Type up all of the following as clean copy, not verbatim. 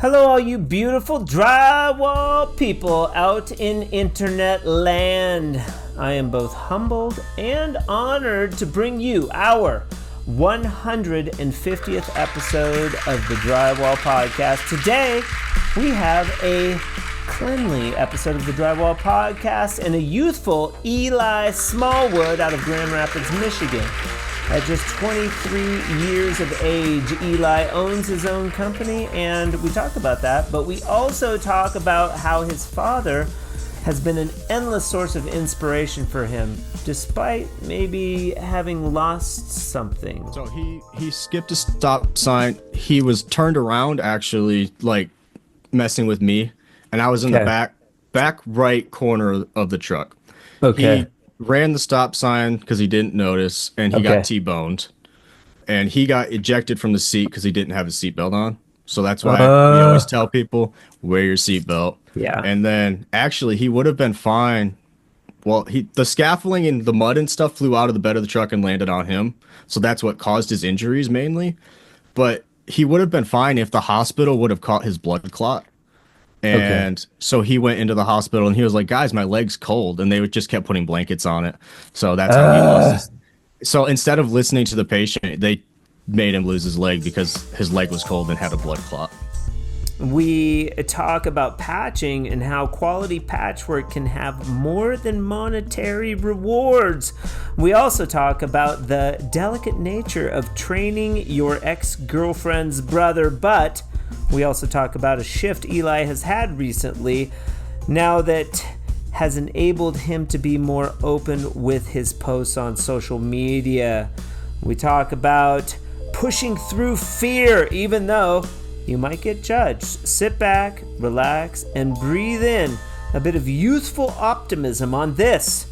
Hello, all you beautiful drywall people out in internet land. I am both humbled and honored to bring you our 150th episode of the Drywall Podcast. Today, we have a cleanly episode of the Drywall Podcast and a youthful Eli Smallwood out of Grand Rapids, Michigan. At just 23 years of age, Eli owns his own company, and we talk about that, but we also talk about how his father has been an endless source of inspiration for him, despite maybe having lost something. So he skipped a stop sign. He was turned around, actually, like messing with me, and I was in the back right corner of the truck. Okay. He ran the stop sign because he didn't notice, and he got T-boned. And he got ejected from the seat because he didn't have his seatbelt on. So that's why we always tell people, wear your seatbelt. Yeah. And then, actually, he would have been fine. Well, the scaffolding and the mud and stuff flew out of the bed of the truck and landed on him. So that's what caused his injuries mainly. But he would have been fine if the hospital would have caught his blood clot. And so he went into the hospital and he was like, guys, my leg's cold. And they just kept putting blankets on it. So that's how he lost his. So instead of listening to the patient, they made him lose his leg because his leg was cold and had a blood clot. We talk about patching and how quality patchwork can have more than monetary rewards. We also talk about the delicate nature of training your ex-girlfriend's brother, but we also talk about a shift Eli has had recently now that has enabled him to be more open with his posts on social media. We talk about pushing through fear even though you might get judged. Sit back, relax, and breathe in a bit of youthful optimism on this,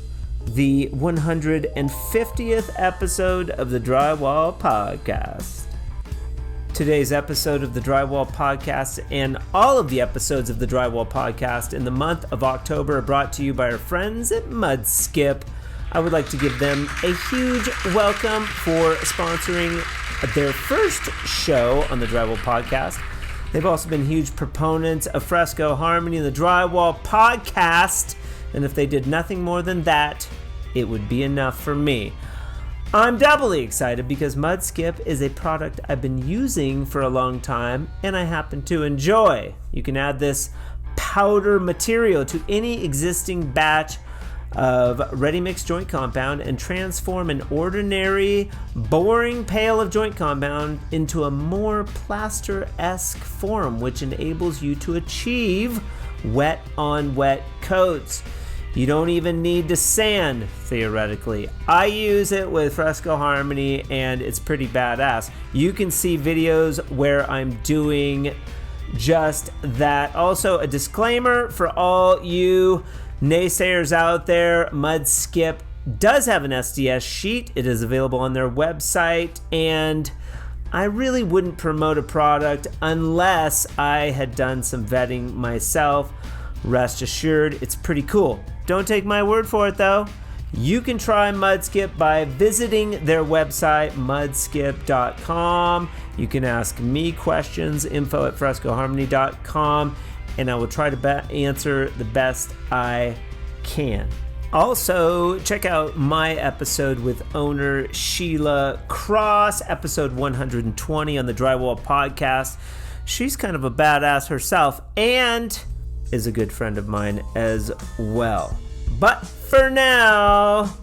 the 150th episode of the Drywall Podcast. Today's episode of the Drywall Podcast and all of the episodes of the Drywall Podcast in the month of October are brought to you by our friends at Mudskip. I would like to give them a huge welcome for sponsoring their first show on the Drywall Podcast. They've also been huge proponents of Fresco Harmony and the Drywall Podcast, and if they did nothing more than that, it would be enough for me. I'm doubly excited because Mudskip is a product I've been using for a long time and I happen to enjoy. You can add this powder material to any existing batch of ready mix joint compound and transform an ordinary boring pail of joint compound into a more plaster-esque form, which enables you to achieve wet on wet coats. You don't even need to sand, theoretically. I use it with Fresco Harmony, and it's pretty badass. You can see videos where I'm doing just that. Also, a disclaimer for all you naysayers out there, Mudskip does have an SDS sheet. It is available on their website, and I really wouldn't promote a product unless I had done some vetting myself. Rest assured, it's pretty cool. Don't take my word for it, though. You can try Mudskip by visiting their website, mudskip.com. You can ask me questions, info@frescoharmony.com, and I will try to answer the best I can. Also, check out my episode with owner Sheila Cross, episode 120 on the Drywall Podcast. She's kind of a badass herself and is a good friend of mine as well. But for now,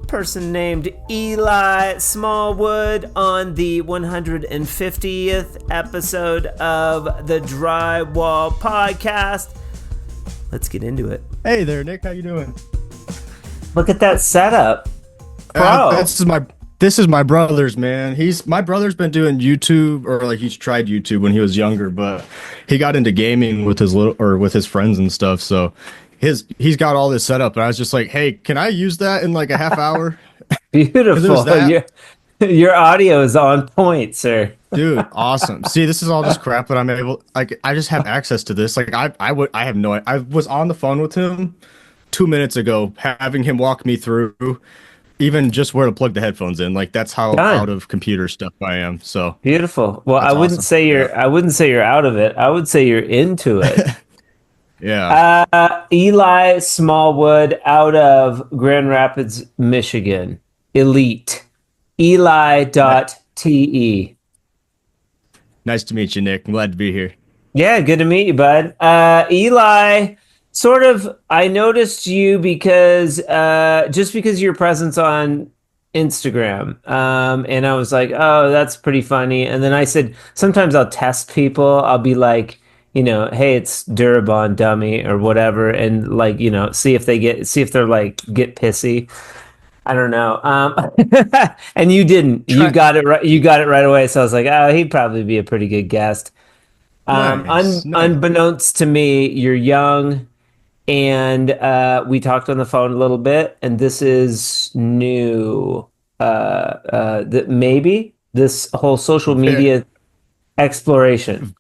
person named Eli Smallwood on the 150th episode of the Drywall Podcast. Let's get into it. Hey there, Nick. How you doing? Look at that setup, bro. This is my brother's, man. My brother's been doing YouTube, or like he's tried YouTube when he was younger, but he got into gaming with his friends and stuff. So he's got all this set up, and I was just like, hey, can I use that in like a half hour? Beautiful. Your audio is on point, sir. Dude, awesome. See, this is all just crap that I'm able, like, I just have access to this. Like, I have I was on the phone with him 2 minutes ago, having him walk me through even just where to plug the headphones in. Like that's how out Done. of computer stuff I am. So Beautiful. Well, that's awesome. Yeah. I wouldn't say you're out of it. I would say you're into it. Yeah. Eli Smallwood out of Grand Rapids, Michigan. Elite. Ni- Eli.te. Nice to meet you, Nick. I'm glad to be here. Yeah, good to meet you, bud. Eli, I noticed you because just because of your presence on Instagram. And I was like, oh, that's pretty funny. And then I said, sometimes I'll test people. I'll be like, hey, it's Durabond dummy or whatever, and like, see if they're like get pissy. I don't know. And you didn't. You Try. got it right. You got it right away. So I was like, oh, he'd probably be a pretty good guest. Nice. Nice. Unbeknownst to me, you're young, and we talked on the phone a little bit, and this is new. That maybe this whole social Very, media exploration.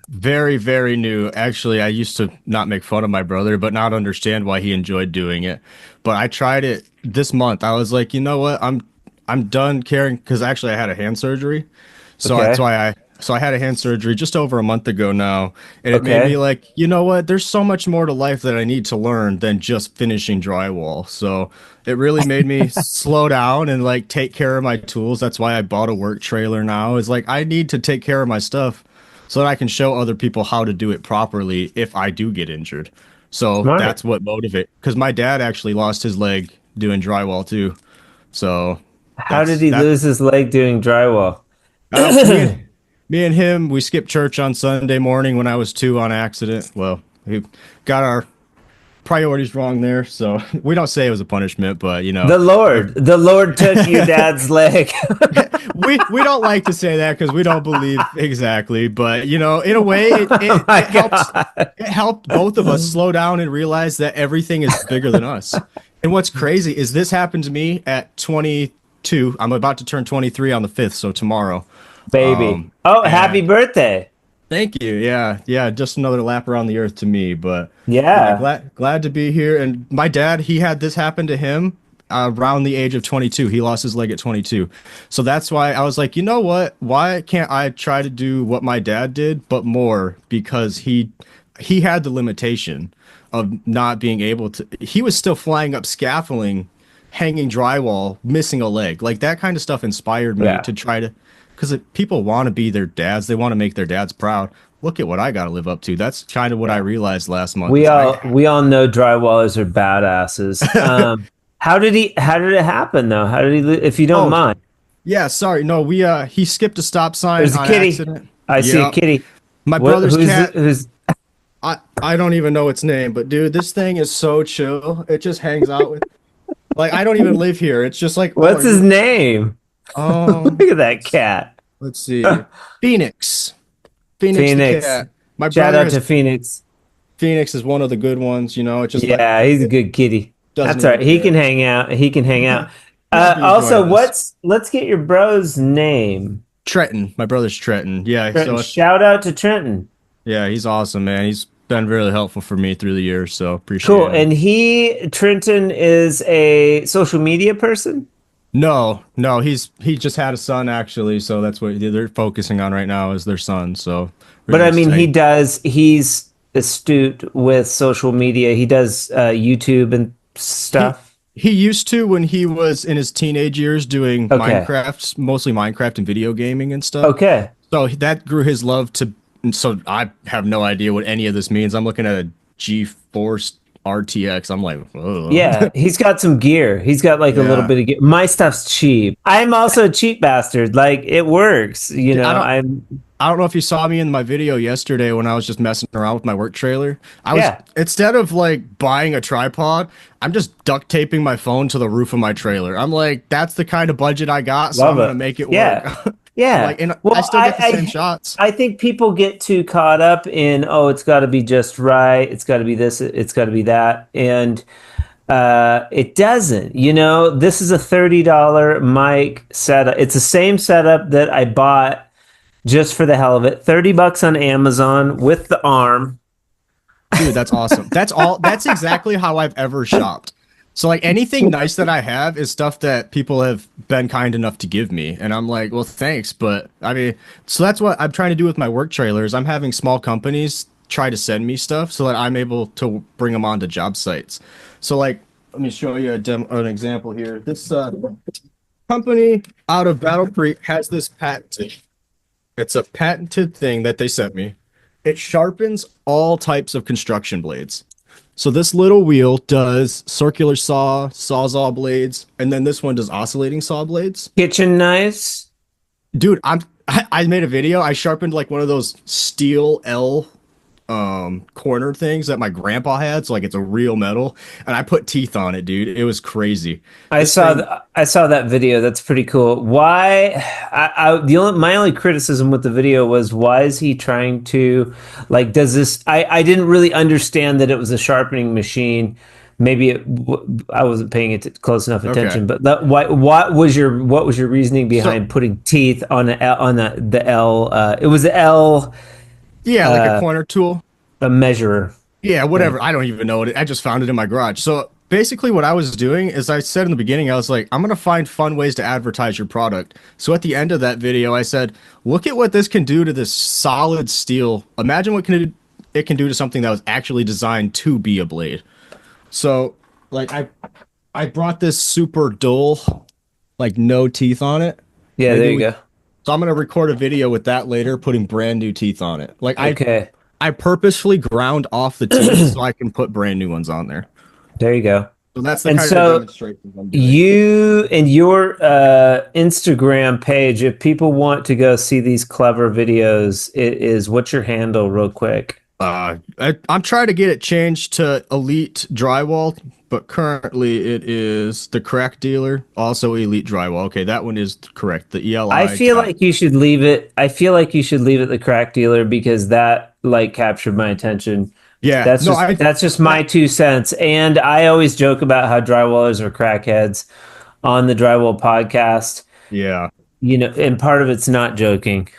very, very new. Actually, I used to not make fun of my brother, but not understand why he enjoyed doing it. But I tried it this month. I was like, you know what? I'm done caring because actually I had a hand surgery. So that's Okay. why I had a hand surgery just over a month ago now, and it made me Okay. like, you know what? There's so much more to life that I need to learn than just finishing drywall. So it really made me slow down and like take care of my tools. That's why I bought a work trailer now. Is like I need to take care of my stuff so that I can show other people how to do it properly if I do get injured. So Smart. that's what motivate because my dad actually lost his leg doing drywall too. So How did that's he that lose his leg doing drywall? uh, me and me and him, we skipped church on Sunday morning when I was 2 on accident. Well, we got our priorities wrong there, so we don't say it was a punishment, but The Lord took your dad's leg. we don't like to say that because we don't believe exactly. But in a way, Oh my God. it helped both of us slow down and realize that everything is bigger than us. And what's crazy is this happened to me at 22. I'm about to turn 23 on the 5th, so tomorrow. Baby. Oh, happy And birthday. thank you. Yeah, yeah, just another lap around the earth to me, but yeah, Yeah. glad to be here. And my dad, he had this happen to him around the age of 22. He lost his leg at 22. So that's why I was like, you know what? Why can't I try to do what my dad did, but more because he had the limitation of not being able to. He was still flying up scaffolding, hanging drywall, missing a leg. Like that kind of stuff inspired me Yeah. to try to because people want to be their dads. They want to make their dads proud. Look at what I got to live up to. That's kind of what I Yeah. realized last month. Is We all know drywallers are badasses. How did it happen though? How did if you don't oh mind? yeah, sorry. No, we he skipped a stop sign There's a on kitty. accident. I see a Yep. kitty. My What brother's cat. who's I don't even know its name, but dude, this thing is so chill. It just hangs out with like I don't even live here. It's just like, oh, what's are his you name? Look at that cat. let's see. Phoenix. Phoenix the Phoenix. cat. My Shout brother out to has Phoenix. Phoenix is one of the good ones, It just like Yeah, he's a good kitty. doesn't That's all right. even He can care. hang out. He can hang out. Not being Also, joyless. let's get your bro's name. Trenton. My brother's Trenton. Yeah, Trenton. so Shout out to Trenton. yeah, he's awesome, man. He's been really helpful for me through the years, so Cool. appreciate him. And Trenton is a social media person. No, no, he just had a son actually, so that's what they're focusing on right now is their son. So But really I mean, exciting. he's astute with social media. He does YouTube and He stuff. he used to when he was in his teenage years doing Okay. Minecraft, mostly Minecraft and video gaming and stuff. Okay. So that grew his love to. So I have no idea what any of this means. I'm looking at a GeForce RTX. I'm like, oh, Yeah, he's got some gear. He's got like a little yeah. bit of gear. My stuff's cheap. I'm also a cheap bastard. Like it works, I don't. I'm I don't know if you saw me in my video yesterday when I was just messing around with my work trailer. I was yeah, instead of like buying a tripod, I'm just duct taping my phone to the roof of my trailer. I'm like, that's the kind of budget I got, so I'm love gonna it. make it work. Yeah. Yeah. Like, and I Well, still get the same shots. I think people get too caught up in, oh, it's got to be just right. It's got to be this. It's got to be that. And it doesn't. This is a $30 mic setup. It's the same setup that I bought just for the hell of it. $30 on Amazon with the arm. Dude, that's awesome. That's all. That's exactly how I've ever shopped. So like anything nice that I have is stuff that people have been kind enough to give me. And I'm like, well, thanks. But I mean, so that's what I'm trying to do with my work trailers. I'm having small companies try to send me stuff so that I'm able to bring them onto job sites. So like, let me show you an example here. This company out of Battle Creek has this patent. It's a patented thing that they sent me. It sharpens all types of construction blades. So this little wheel does circular saw, sawzall blades, and then this one does oscillating saw blades. Kitchen knives. Dude, I made a video. I sharpened like one of those steel L corner things that my grandpa had, so like it's a real metal, and I put teeth on it, dude. It was crazy. This thing, I saw that video. That's pretty cool. Why? My only criticism with the video was why is he trying to like? Does this? I didn't really understand that it was a sharpening machine. Maybe I wasn't paying it close enough attention. okay. But what was your reasoning So behind putting teeth on the L? It was the L yeah, like a uh, corner tool. a measurer Yeah, thing. whatever. I don't even know I just found it in my garage. So basically, what I was doing is I said in the beginning, I was like, I'm gonna find fun ways to advertise your product. So at the end of that video, I said, look at what this can do to this solid steel. Imagine it can do to something that was actually designed to be a blade. So like I brought this super dull, like no teeth on it. Yeah, Maybe there you we go. so I'm gonna record a video with that later, putting brand new teeth on it. Like Okay, I purposefully ground off the teeth so I can put brand new ones on there. there you go. So that's the And kind of so demonstrations I'm doing. you and your Instagram page, if people want to go see these clever videos, it is what's your handle, real quick? I'm trying to get it changed to Elite Drywall, but currently it is the Crack Dealer, also Elite Drywall. Okay, that one is correct. The I ELI feel tap. like you should leave it. I feel like you should leave it the crack dealer because that like captured my attention. Yeah, That's no, just that's just my that, 2 cents. And I always joke about how drywallers are crackheads on the drywall podcast. yeah. And part of it's not joking, but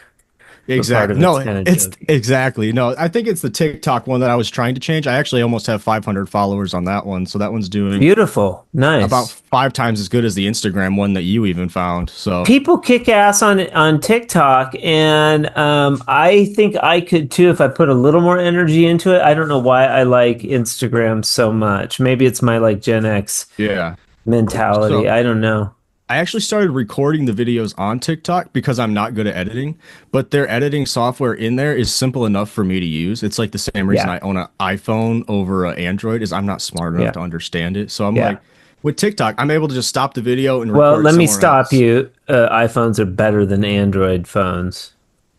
part Exactly. of it's No, kind of it's joking. exactly. No, I think it's the TikTok one that I was trying to change. I actually almost have 500 followers on that one, so that one's doing Beautiful. about Nice. 5 times as good as the Instagram one that you even found. So, People kick ass on TikTok, and I think I could too if I put a little more energy into it. I don't know why I like Instagram so much. Maybe it's my like Gen X yeah. mentality. So, I don't know. I actually started recording the videos on TikTok because I'm not good at editing, but their editing software in there is simple enough for me to use. It's like the same reason Yeah, I own an iPhone over an Android is I'm not smart enough yeah, to understand it. So I'm yeah. like, with TikTok, I'm able to just stop the video and Well, record let me somewhere stop else. you. iPhones are better than Android phones,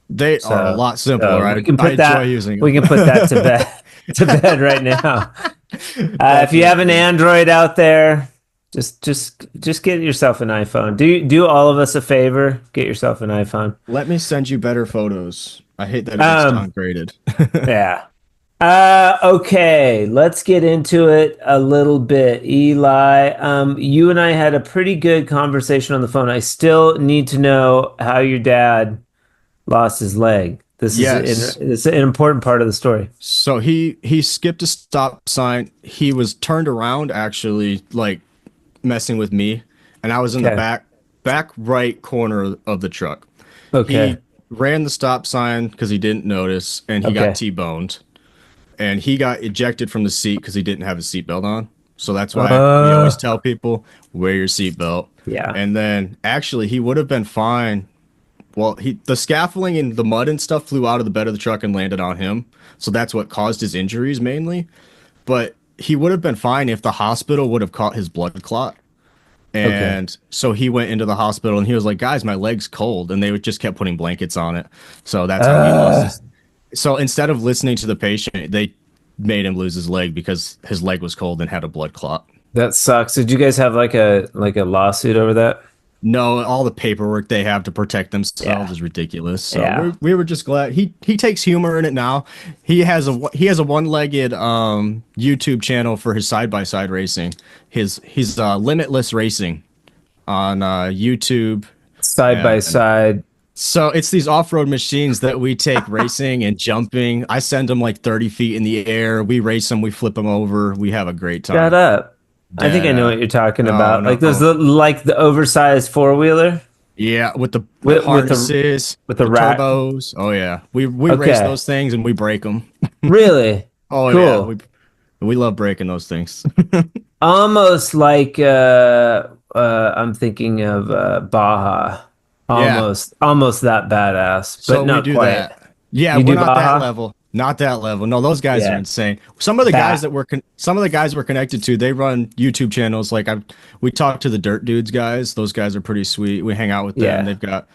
They are a so lot simpler. we can I put enjoy that using we them. can put that to bed to bed right now. If you have an Definitely. Android out there, just get yourself an iPhone. Do all of us a favor. Get yourself an iPhone. Let me send you better photos. I hate that it gets Um, downgraded. yeah. Okay, let's get into it a little bit. Eli, you and I had a pretty good conversation on the phone. I still need to know how your dad lost his leg. Yes. This is an important part of the story. So he skipped a stop sign. He was turned around actually, like messing with me, and I was in the Okay. back right corner of the truck. He Okay. ran the stop sign because he didn't notice, and he got Okay. T-boned, and he got ejected from the seat because he didn't have his seatbelt on. So that's why we always Uh, tell people wear your seatbelt. yeah. And then actually he would have been fine. Well, the scaffolding and the mud and stuff flew out of the bed of the truck and landed on him. So that's what caused his injuries mainly. But he would have been fine if the hospital would have caught his blood clot. Okay. And so he went into the hospital and he was like, "Guys, my leg's cold." And they just kept putting blankets on it. So that's how he lost Uh, his. So instead of listening to the patient, they made him lose his leg because his leg was cold and had a blood clot. that sucks. Did you guys have like a lawsuit over that? No, all the paperwork they have to protect themselves Yeah. is ridiculous. So Yeah. we were just glad he takes humor in it now. He has a one-legged YouTube channel for his side-by-side racing. He's Limitless Racing on YouTube. Side by And side. so it's these off-road machines that we take racing and jumping. I send them like 30 feet in the air. We race them, we flip them over. We have a great Shut time. up. I think I know what you're talking No, about. Like those, no. like the oversized four wheeler Yeah, with the with the harnesses, with the the rack. turbos. Oh yeah, we race Okay, those things and we break them. really Oh yeah, cool. we love breaking those things. Almost like I'm thinking of Baja. Yeah, Almost that badass, but so we not do quite. that. Yeah, You we're do not that Baja? level. Not that level. No, those guys are Yeah. insane. Some of the guys That. that some of the guys we're connected to, they run YouTube channels. We talk to the Dirt Dudes guys. Those guys are pretty sweet. We hang out with them. Yeah. They've got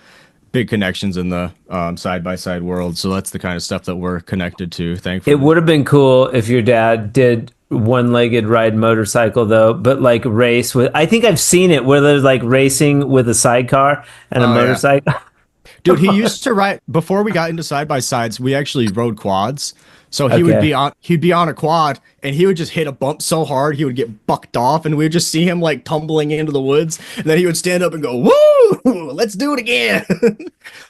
big connections in the side by side world. So that's the kind of stuff that we're connected to, It thankfully. would have been cool if your dad did one-legged ride motorcycle though, but like race with I think I've seen it where there's like racing with a sidecar and a Oh yeah. motorcycle. Dude, he used to ride before we got into side by sides. We actually rode quads. So Okay. he'd be on a quad and he would just hit a bump so hard he would get bucked off and we would just see him like tumbling into the woods and then he would stand up and go, "Woo! Let's do it again."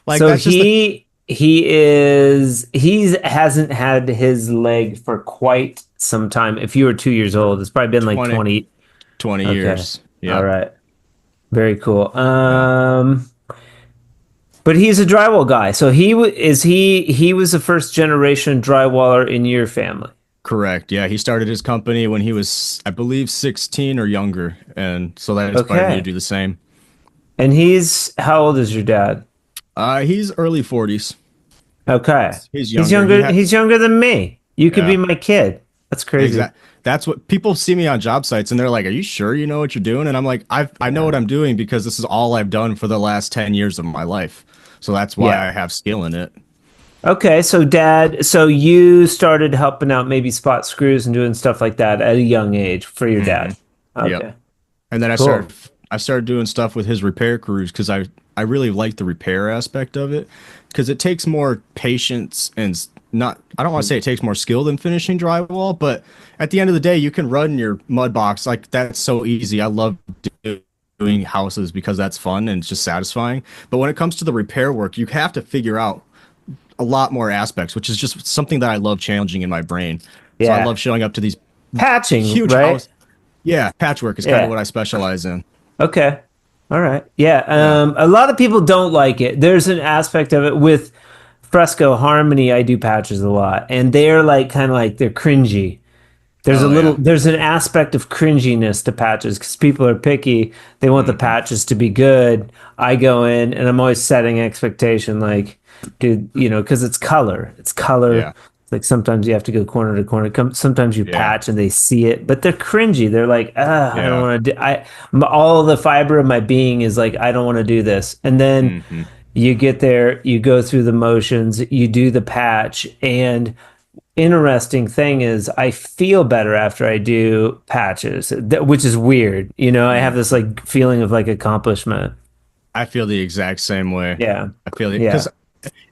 Like So that's just the he hasn't had his leg for quite some time. If you were 2 years old, it's probably been like 20 20. 20 Okay. years. All Yep. right. Very cool. Yeah. But he's a drywall guy. So he was the first generation drywaller in your family. Correct. Yeah, he started his company when he was, I believe, 16 or younger, and so that inspired me to Okay. do the same. And he's how old is your dad? He's early 40s. Okay. He's He's younger. He younger had he's younger than me. You could be Yeah. my kid. That's crazy. Exactly. That's what people see me on job sites and they're like, "Are you sure you know what you're doing?" And I'm like, I know what Yeah. I'm doing because this is all I've done for the last 10 years of my life. So that's why Yeah. I have skill in it. Okay, so dad, so you started helping out maybe spot screws and doing stuff like that at a young age for your Hmm. dad. Yep. Okay. And then Cool. I started doing stuff with his repair crews because I really like the repair aspect of it because it takes more patience and not I don't want to say it takes more skill than finishing drywall, but at the end of the day, you can run your mud box like that's so easy. I love doing houses because that's fun and it's just satisfying. But when it comes to the repair work, you have to figure out a lot more aspects, which is just something that I love challenging in my brain. So I Yeah. love showing up to these Patching, huge right? house. Yeah, patchwork is kind of Yeah. what I specialize in. Okay. All right. Yeah. Yeah. A lot of people don't like it. There's an aspect of it with Fresco Harmony. I do patches a lot, and they're like kind of like they're cringy. Oh yeah. There's an aspect of cringiness to patches because people are picky. They want the Hmm. patches to be good. I go in and I'm always setting expectation like, dude, because it's color. It's color. Yeah. It's like sometimes you have to go corner to corner. Sometimes you Yeah. patch and they see it, but they're cringy. They're like, I don't Yeah. want to do. All the fiber of my being is like, I don't want to do this. And then Hmm. you get there, you go through the motions, you do the patch, and interesting thing is I feel better after I do patches, which is weird. I have this Hmm. like feeling of like accomplishment. I feel the exact same way. Yeah. I feel it Yeah. because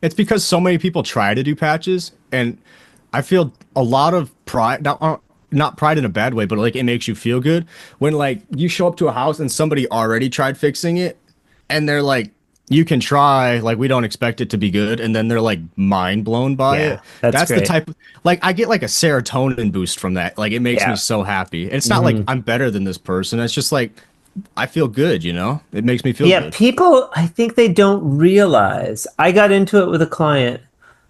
it's because so many people try to do patches, and I feel a lot of pride. Not pride in a bad way, but like it makes you feel good when like you show up to a house and somebody already tried fixing it, and they're like, "You can try. Like we don't expect it to be good," and then they're like mind blown by Yeah. it. That's That's the great. type. Like I get like a serotonin boost from that. Like it makes me Yeah. so happy. It's not like Mhm. I'm better than this person. It's just like I feel good. It makes me feel Yeah. good. People, I think they don't realize. I got into it with a client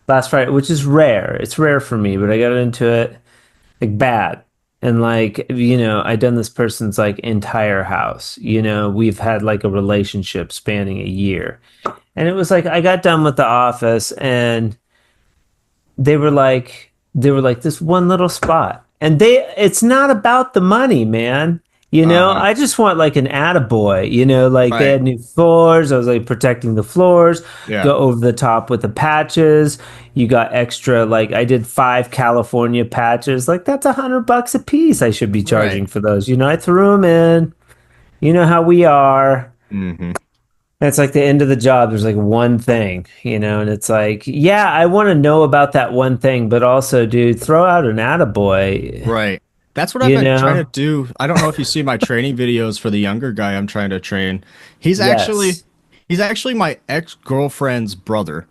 last Friday, which is rare. It's rare for me, but I got into it like bad. And like, I done this person's like entire house. We've had like a relationship spanning a year. And it was like I got done with the office and they were like this one little spot. And it's not about the money, man. Uh-huh. I just want like an attaboy, like they Right. had new floors. I was like protecting the floors, Yeah. go over the top with the patches. You got extra, like I did 5 California patches. Like that's $100 a piece I should be Right. charging for those. I threw them in. You know how we are. Hmm. And it's like the end of the job. There's like one thing, and it's like, yeah, I want to know about that one thing, but also, dude, throw out an attaboy, Right. That's what I've you been trying to know? do. I don't know if you see my training videos for the younger guy I'm trying to train. He's actually Yes. he's actually my ex-girlfriend's brother.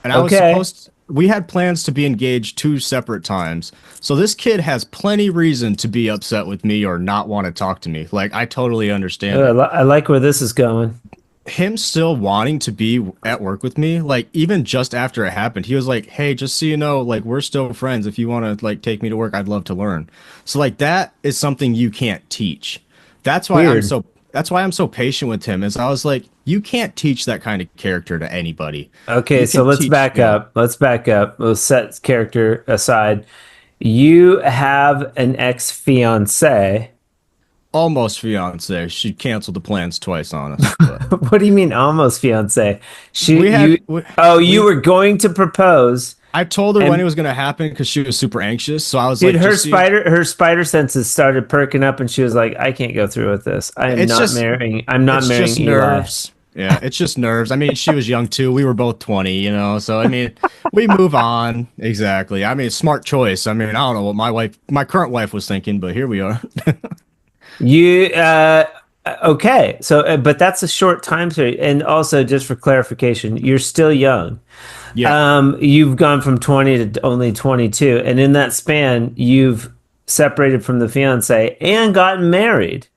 And I was Okay. supposed we had plans to be engaged two separate times. So this kid has plenty reason to be upset with me or not want to talk to me. Like I totally understand it. I like where this is going. Him still wanting to be at work with me, like even just after it happened, he was like, "Hey, just so you know, like we're still friends. If you want to like take me to work, I'd love to learn." So like that is something you can't teach. That's why I'm Weird. so that's why I'm so patient with him. Is I was like, you can't teach that kind of character to anybody. Okay, You so can let's teach back skill. up. Let's back up. Let's set character aside. You have an ex-fiance. Almost fiance. She canceled the plans twice on us, but What do you mean almost fiance? She we you had we, Oh, you we were going to propose I told her when it and was gonna happen because she was super anxious. So I was dude, like, just see, her spider senses started perking up and she was like, I can't go through with this. it's just I'm not it's marrying just Eli. nerves. Yeah, it's just nerves. I mean, she was young too. We were both 20, you know. So I mean, we move on. Exactly. I mean, smart choice. I mean, I don't know what my current wife was thinking, but here we are. You okay. So but that's a short time period. And also just for clarification, you're still young. Yeah. You've gone from 20 to only 22, and in that span, you've separated from the fiance and gotten married.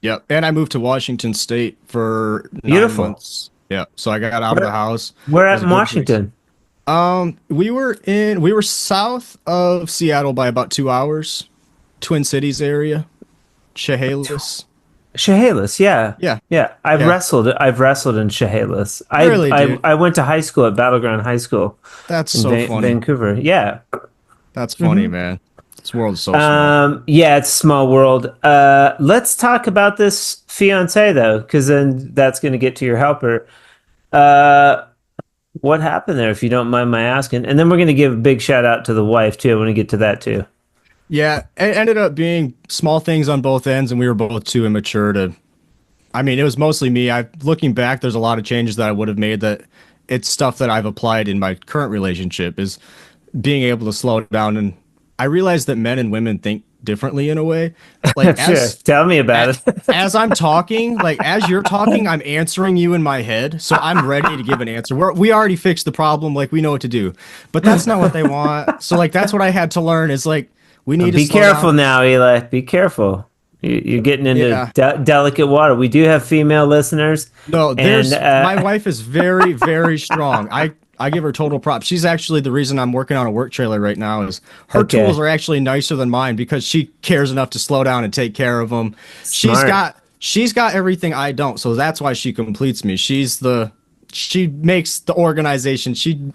Yep. And I moved to Washington State for nine Beautiful. months. Yeah. So I got out of the Where, house. where It at was a in good break. Washington? We were south of Seattle by about 2 hours. Twin Cities area. Chehalis. Chehalis, yeah. Yeah. Yeah, Yeah. I've wrestled in Chehalis. Really, dude. I went to high school at Battleground High School That's in so funny. Vancouver. Yeah. That's funny, man. This world is so small. Yeah, it's a small world. Let's talk about this fiance though, because then that's going to get to your helper. Uh, what happened there, if you don't mind my asking? And then we're going to give a big shout out to the wife too. I want to get to that too. Yeah, it ended up being small things on both ends, and we were both too immature to. I mean, it was mostly me. Looking back, there's a lot of changes that I would have made that it's stuff that I've applied in my current relationship is being able to slow down. And I realized that men and women think differently in a way. Like Sure, tell me about as, it. as I'm talking, like as you're talking, I'm answering you in my head, so I'm ready to give an answer. We already fixed the problem, like we know what to do, but that's not what they want. So like that's what I had to learn is like we need to Be slow careful down. now, Eli. Be careful. You're getting into Yeah. delicate water. We do have female listeners, No, and there's my wife is very, very strong. I give her total props. She's actually the reason I'm working on a work trailer right now is her tools okay, are actually nicer than mine because she cares enough to slow down and take care of them. smart. She's got everything I don't, so that's why she completes me. She makes the organization. She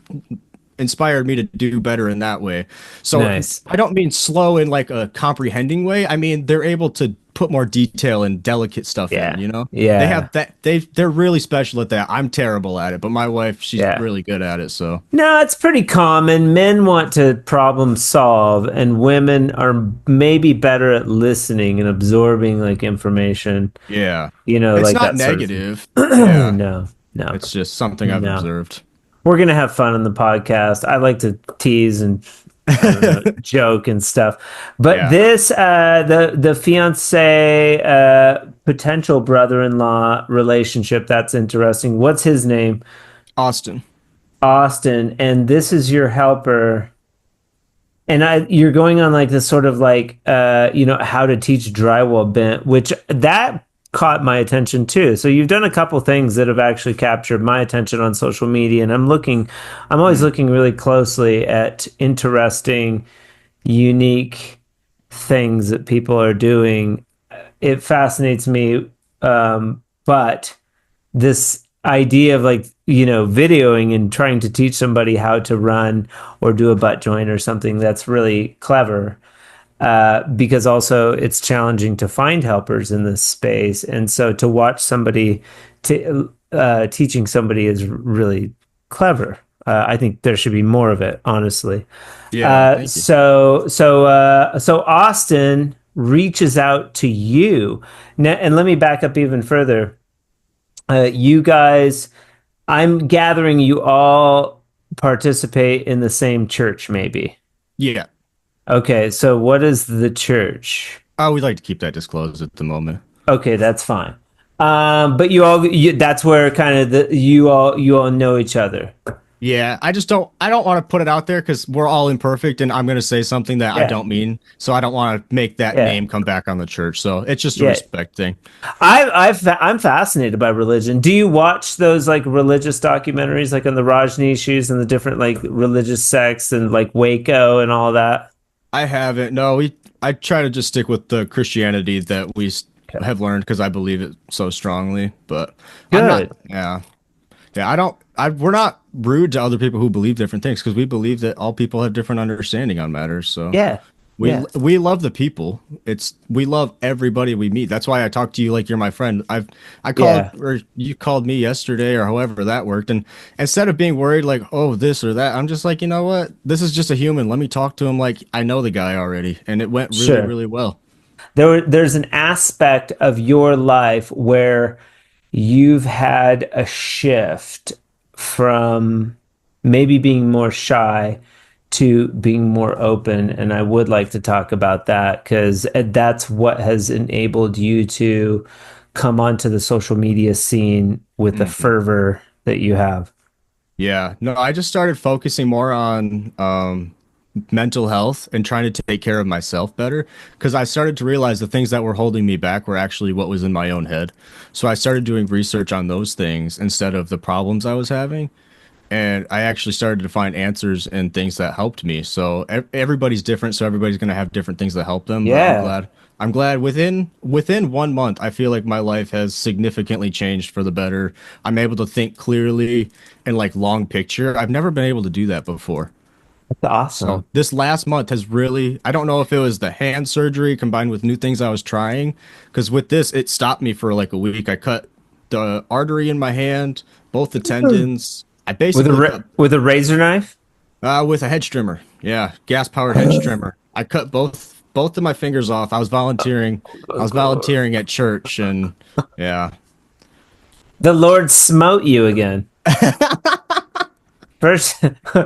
inspired me to do better in that way. So Nice. I don't mean slow in like a comprehending way. I mean they're able to put more detail and delicate stuff in, Yeah, you know? They yeah, have that they're really special at that. I'm terrible at it, but my wife, she's yeah. really good at it, so No, it's pretty common. Men want to problem solve, and women are maybe better at listening and absorbing like information. yeah. It's Like not that sort of thing. negative. Yeah. No, no, It's just something I've no. observed. We're gonna have fun on the podcast. I like to tease and I don't know, joke and stuff. But Yeah. this, the fiance, potential brother-in-law relationship, that's interesting. What's his name? Austin. Austin, and this is your helper. And you're going on like this sort of like, how to teach drywall bent, which that caught my attention too. So you've done a couple things that have actually captured my attention on social media, and I'm always looking really closely at interesting, unique things that people are doing. It fascinates me, but this idea of like videoing and trying to teach somebody how to run or do a butt joint or something, that's really clever, because also it's challenging to find helpers in this space, and so to watch somebody teaching somebody is really clever. I think there should be more of it, honestly. Yeah, thank you. So Austin reaches out to you now, and let me back up even further. You guys, I'm gathering you all participate in the same church, maybe. Yeah. Okay, so what is the church? Oh, we'd like to keep that disclosed at the moment. Okay, that's fine. But that's where kind of you all know each other. Yeah, I don't want to put it out there because we're all imperfect and I'm going to say something that I Yeah, don't mean. So I don't want to make that yeah, name come back on the church. So it's just a yeah. respect thing. I'm fascinated by religion. Do you watch those like religious documentaries, like on the Rajneeshis and the different like religious sects and like Waco and all that? I haven't. No, I try to just stick with the Christianity that Okay. have learned because I believe it so strongly. But I'm not. Good. Yeah, yeah. I don't. We're not rude to other people who believe different things because we believe that all people have different understanding on matters. So Yeah. Yeah. we love the people. We love everybody we meet. That's why I talk to you like you're my friend. I called Yeah. or you called me yesterday or however that worked. And instead of being worried like, oh, this or that, I'm just like, you know what? This is just a human. Let me talk to him like I know the guy already. And it went really, Sure. really well. There's an aspect of your life where you've had a shift from maybe being more shy to being more open. And I would like to talk about that because that's what has enabled you to come onto the social media scene with the Mhm. fervor that you have. Yeah. No, I just started focusing more on mental health and trying to take care of myself better because I started to realize the things that were holding me back were actually what was in my own head. So I started doing research on those things instead of the problems I was having. And I actually started to find answers and things that helped me. So everybody's different, so everybody's going to have different things that help them, but Yeah. I'm glad within 1 month I feel like my life has significantly changed for the better. I'm able to think clearly and like long picture. I've never been able to do that before. That's So awesome. this last month has really, I don't know if it was the hand surgery combined with new things I was trying, because with this, it stopped me for like a week. I cut the artery in my hand, both the tendons. I basically cut With a razor knife? with a hedge trimmer. Yeah, gas powered hedge trimmer. I cut both of my fingers off. I was volunteering at church, and yeah, The Lord smote you again. First,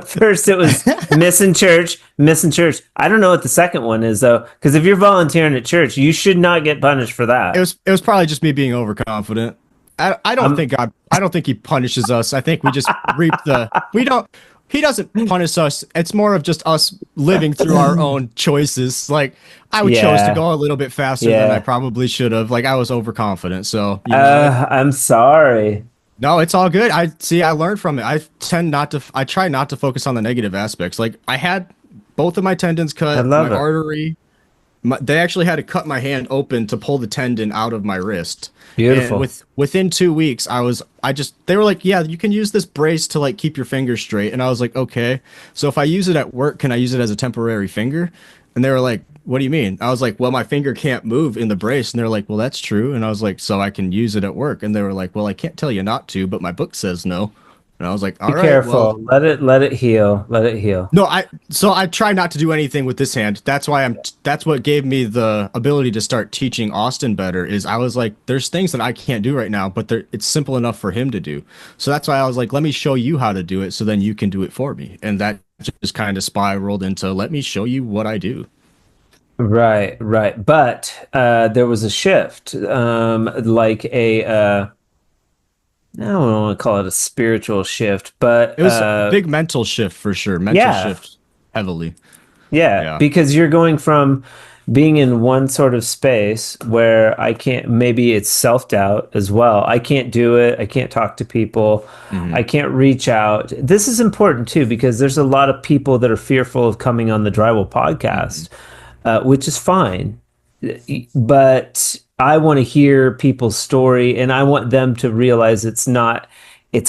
first it was missing church, missing church. I don't know what the second one is though, because if you're volunteering at church, you should not get punished for that. it was probably just me being overconfident. I don't I'm think I don't think he punishes us. I think we just reap the we don't he doesn't punish us. It's more of just us living through our own choices. Like I chose to yeah, go a little bit faster than I yeah. probably should have. Like I was overconfident. So, you know, I'm sorry. no, it's all good. I learned from it. I try not to focus on the negative aspects. Like I had both of my tendons I cut, my love it. artery, they actually had to cut my hand open to pull the tendon out of my wrist. And Beautiful. within 2 weeks, I just they were like, yeah, you can use this brace to like keep your fingers straight. And I was like, okay. So if I use it at work, can I use it as a temporary finger? And they were like, what do you mean? I was like, well, my finger can't move in the brace. And they're like, well, that's true. And I was like, so I can use it at work. And they were like, well, I can't tell you not to, but my book says no. And I was like, Be all right, well, careful. Let it heal. Let it heal. no, I try not to do anything with this hand. That's what gave me the ability to start teaching Austin better is I was like there's things that I can't do right now, but it's simple enough for him to do. So that's why I was like let me show you how to do it so then you can do it for me. And that just kind of spiraled into let me show you what I do. Right, right. But there was a shift, like I don't want to call it a spiritual shift, but It was a big mental shift for sure. Mental yeah, shift heavily. yeah, Yeah. because you're going from being in one sort of space where I can't, maybe it's self-doubt as well. I can't do it. I can't talk to people. I Hmm. can't reach out. This is important too, because there's a lot of people that are fearful of coming on the Drywall Hmm. podcast, which is fine. But I want to hear people's story and I want them to realize it's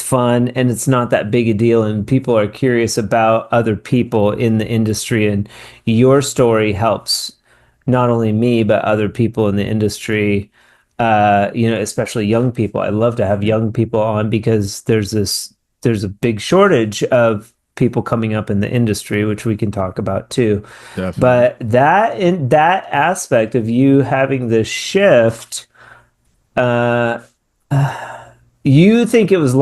fun and it's not that big a deal and people are curious about other people in the industry and your story helps not only me but other people in the industry, especially young people. I love to have Yeah, young people on because there's a big shortage of people coming up in the industry, which we can talk about too. definitely. But that aspect of you having this shift, uh, you think it was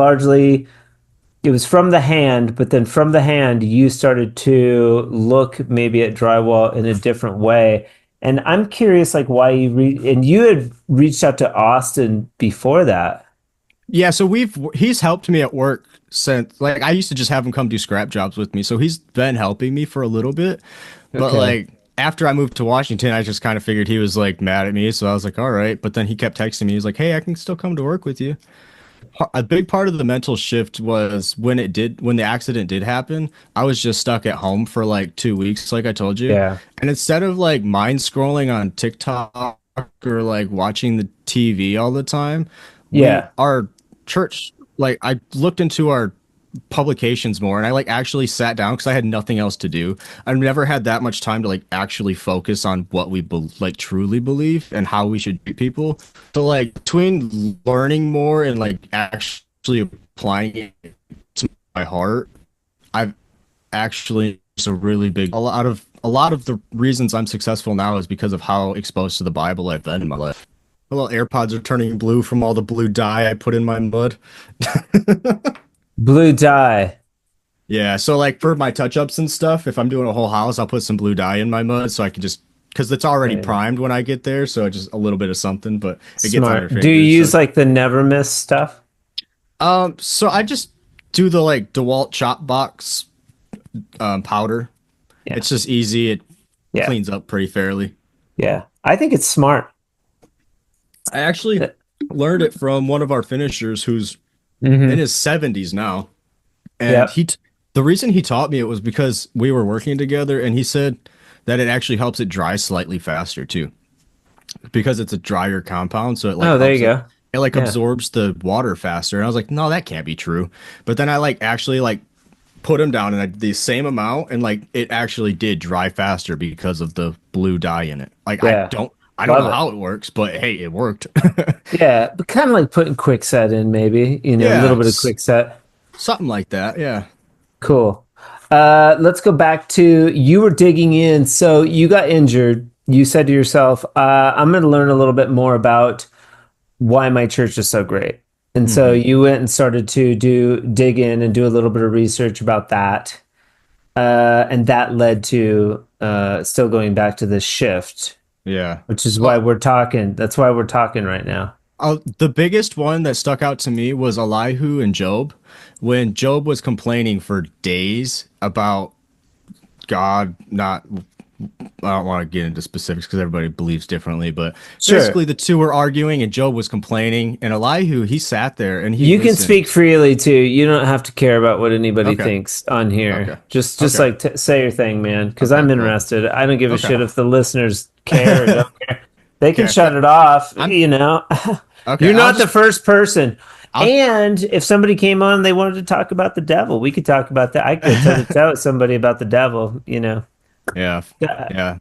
from the hand, but then from the hand you started to look maybe at drywall in a different way. And I'm curious, like why and you had reached out to Austin before that. Yeah, so he's helped me at work since like I used to just have him come do scrap jobs with me. So he's been helping me for a little bit. But Okay. like after I moved to Washington, I just kind of figured he was like mad at me, so I was like, "All right." But then he kept texting me. He's like, "Hey, I can still come to work with you." A big part of the mental shift was when the accident did happen, I was just stuck at home for like 2 weeks, like I told you. Yeah. And instead of like mind scrolling on TikTok or like watching the TV all the time, Yeah. our church, like I looked into our publications more and I like actually sat down because I had nothing else to do. I've never had that much time to like actually focus on what we like truly believe and how we should treat people. So like between learning more and like actually applying it to my heart, I've actually it's a really big a lot of the reasons I'm successful now is because of how exposed to the Bible I've been in my life. My little AirPods are turning blue from all the blue dye I put in my mud. Blue dye. Yeah, so like for my touch-ups and stuff, if I'm doing a whole house, I'll put some blue dye in my mud so I can just because it's already Yeah. primed when I get there, so just a little bit of something, but it gets on your Smart. Do you fingers. So use like the Never Miss stuff? so I just do the like DeWalt chop box powder. Yeah. It's just easy. It Yeah. cleans up pretty fairly. Yeah. I think it's smart. I actually learned it from one of our finishers who's in Mm-hmm. his 70s now. And Yep. the reason he taught me it was because we were working together and he said that it actually helps it dry slightly faster too. Because it's a drier compound, so it like Oh, there you helps go. it like Yeah. absorbs the water faster. And I was like, no, that can't be true. But then I like actually like put them down and the same amount and like it actually did dry faster because of the blue dye in it. Like Yeah. I don't Love know it. how it works, but hey, it worked. Yeah. But kind of like putting quickset in, maybe, a little Yeah, bit of quickset. something like that. Yeah. Cool. Let's go back to you were digging in. So you got injured. You said to yourself, I'm going to learn a little bit more about why my church is so great. And so Hmm. you went and started to dig in and do a little bit of research about that. And that led to still going back to this shift, Yeah. which is why Well, we're talking. That's why we're talking right now. the biggest one that stuck out to me was Elihu and Job. When Job was complaining for days about God not, I don't want to get into specifics because everybody believes differently, but Sure. basically the two were arguing and Job was complaining, and Elihu, he sat there and he You can speak listened. freely too. You don't have to care about what anybody Okay. thinks on here. Okay. Just Okay. like say your thing, man, because Okay. I'm Cool. interested. I don't give a Okay. shit if the listeners care or don't care. They can Okay. shut it off, I'm okay. You're not the first person. I'll, And if somebody came on and they wanted to talk about the devil, we could talk about that. I could go toe to toe with somebody about the devil. yeah. Yeah. Yeah.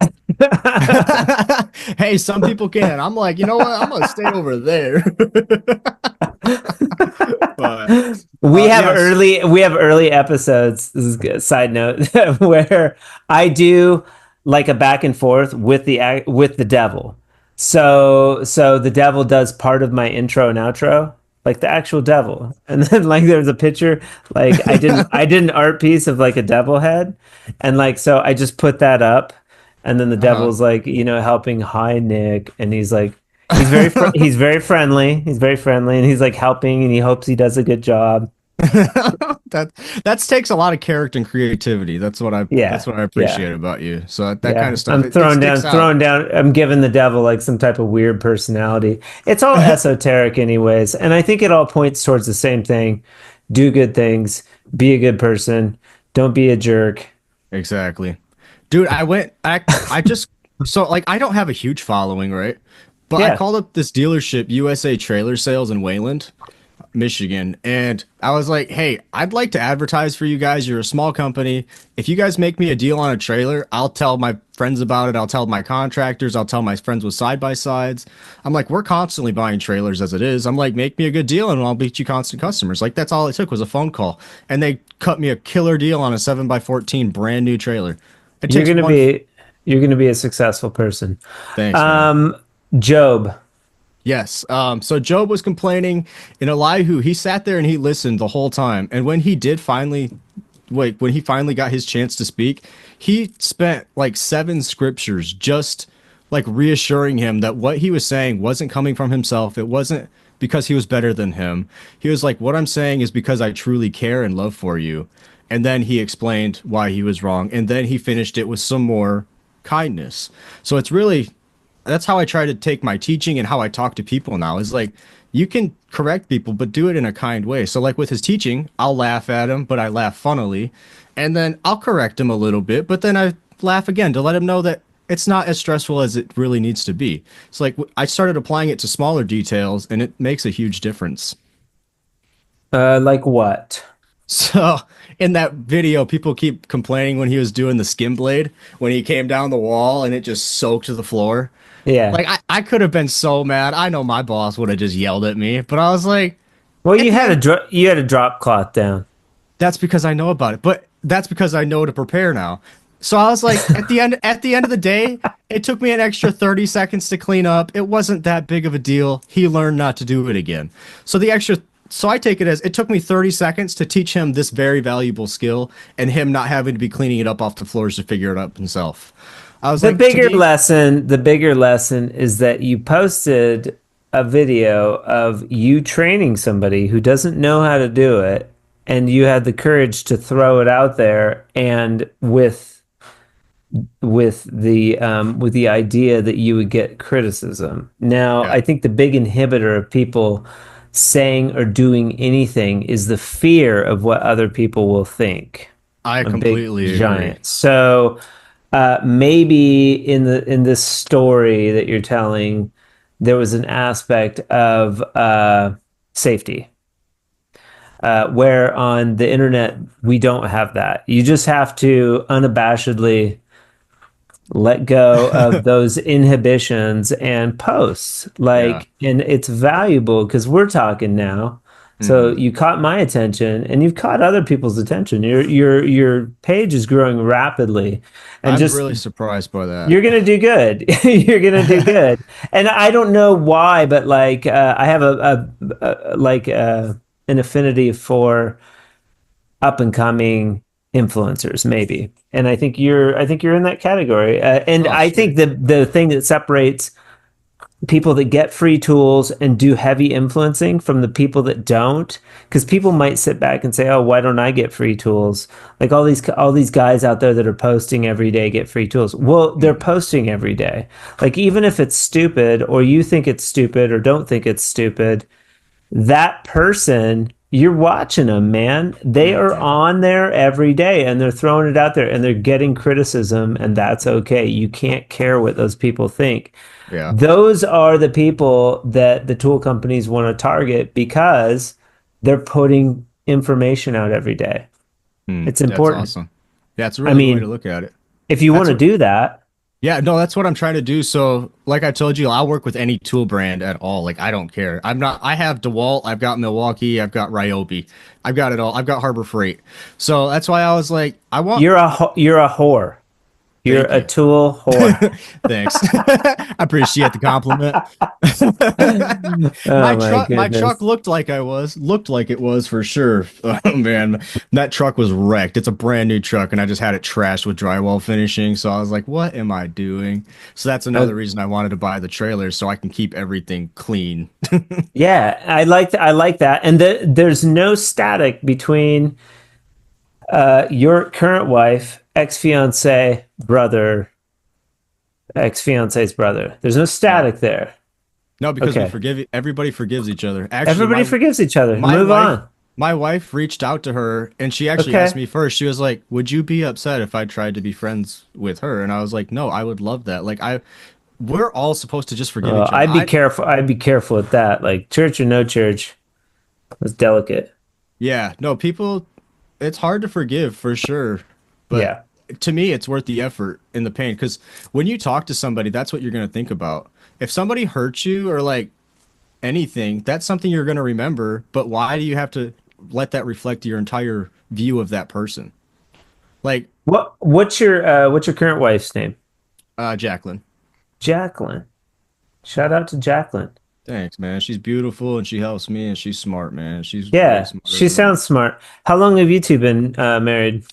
Hey, some people can. I'm like, you know what? I'm gonna stay over there. But yes. We have early episodes. This is good. Side note where I do like a back and forth with the devil. So the devil does part of my intro and outro, like the actual devil. And then like there's a picture, like I did an art piece of like a devil head, and like so I just put that up, and then the Uh-huh. devil's like helping. Hi Nick, and he's like he's very friendly. He's very friendly, and he's like helping, and he hopes he does a good job. that that takes a lot of character and creativity. That's Yeah, what I yeah. appreciate about you. So that kind Yeah, of stuff I'm it sticks out. throwing down. I'm giving the devil like some type of weird personality. It's all esoteric, anyways, and I think it all points towards the same thing: do good things, be a good person, don't be a jerk. Exactly. Dude, I just so like I don't have a huge following, right? But I Yeah, called up this dealership, USA Trailer Sales in Wayland, Michigan, and I was like, "Hey, I'd like to advertise for you guys. You're a small company. If you guys make me a deal on a trailer, I'll tell my friends about it. I'll tell my contractors. I'll tell my friends with side by sides. I'm like, we're constantly buying trailers as it is. I'm like, make me a good deal and I'll beat you constant customers. Like that's all it took was a phone call, and they cut me a killer deal on a 7x14 brand new trailer. It you're takes gonna one. be you're gonna be a successful person. Thanks, man. Um, Job. Yes. So Job was complaining in Elihu. He sat there and he listened the whole time. And when he did finally, wait, when he finally got his chance to speak, he spent like 7 scriptures just like reassuring him that what he was saying wasn't coming from himself. It wasn't because he was better than him. He was like, what I'm saying is because I truly care and love for you. And then he explained why he was wrong. And then he finished it with some more kindness. So it's really, that's how I try to take my teaching and how I talk to people now is like, you can correct people, but do it in a kind way. So like with his teaching, I'll laugh at him, but I laugh funnily. And then I'll correct him a little bit, but then I laugh again to let him know that it's not as stressful as it really needs to be. It's like I started applying it to smaller details and it makes a huge difference. Like what? So in that video, people keep complaining when he was doing the skim blade, when he came down the wall and it just soaked to the floor. Yeah. Like I could have been so mad. I know my boss would have just yelled at me, but I was like, Well, at the end, you had a drop cloth down. that's because I know about it. But that's because I know to prepare now. So I was like, at the end of the day, it took me an extra 30 seconds to clean up. It wasn't that big of a deal. He learned not to do it again. So I take it as it took me 30 seconds to teach him this very valuable skill and him not having to be cleaning it up off the floors to figure it out himself. I was like, to me, The bigger lesson is that you posted a video of you training somebody who doesn't know how to do it, and you had the courage to throw it out there, and with the idea that you would get criticism. Now, yeah, I think the big inhibitor of people saying or doing anything is the fear of what other people will think. I A big completely agree. giant. So maybe in this story that you're telling, there was an aspect of safety. Where on the internet we don't have that. You just have to unabashedly let go of those inhibitions and posts Yeah. and it's valuable because we're talking now, so Hmm. you caught my attention and you've caught other people's attention. Your page is growing rapidly, and I'm just really surprised by that. you're gonna do good. You're gonna do good. And I don't know why, but I have an affinity for up and coming influencers, maybe. And I think you're in that category. And Oh, I think sweet. the thing that separates people that get free tools and do heavy influencing from the people that don't, because people might sit back and say, oh, why don't I get free tools? Like all these guys out there that are posting every day get free tools. Well, they're Mm. posting every day. Like even if it's stupid or you think it's stupid or don't think it's stupid, that person, you're watching them, man. They are Hmm. on there every day and they're throwing it out there and they're getting criticism, and that's okay. You can't care what those people think. Yeah. Those are the people that the tool companies want to target because they're putting information out every day. Hmm. It's That's important. awesome. Yeah, it's a I really good way to mean, look at it. if you want That's to what, do that, yeah, no, that's what I'm trying to do. So, like I told you, I'll work with any tool brand at all. Like, I don't care. I have DeWalt, I've got Milwaukee, I've got Ryobi, I've got it all. I've got Harbor Freight. So that's why I was like, you're a whore. You're thank a you. tool whore. Thanks. I appreciate the compliment. Oh my My truck goodness. looked like it was for sure. Oh man, that truck was wrecked. It's a brand new truck, and I just had it trashed with drywall finishing. So I was like, what am I doing? So that's Uh, another reason I wanted to buy the trailer so I can keep everything clean. Yeah, I like that. And there's no static between your current wife, ex-fiance, brother, ex-fiance's brother. There's no No, static there. no, because Okay. everybody forgives each other. Actually, Everybody forgives each other. my Move wife on. my wife reached out to her and she actually asked Okay. me first. She was like, "Would you be upset if I tried to be friends with her?" And I was like, "No, I would love that." Like we're all supposed to just forgive each other. I'd be careful. I'd be careful with that. Like church or no church, it's delicate. Yeah, no, people, it's hard to forgive for sure, but Yeah. to me, it's worth the effort and the pain because when you talk to somebody, that's what you're going to think about. If somebody hurts you or like anything, that's something you're going to remember, but why do you have to let that reflect your entire view of that person? Like, What's your current wife's name? Jacqueline. Jacqueline. Shout out to Jacqueline. Thanks, man. She's beautiful and she helps me and she's smart, man. She's way Yeah, smarter she than I sounds smart. How long have you two been married?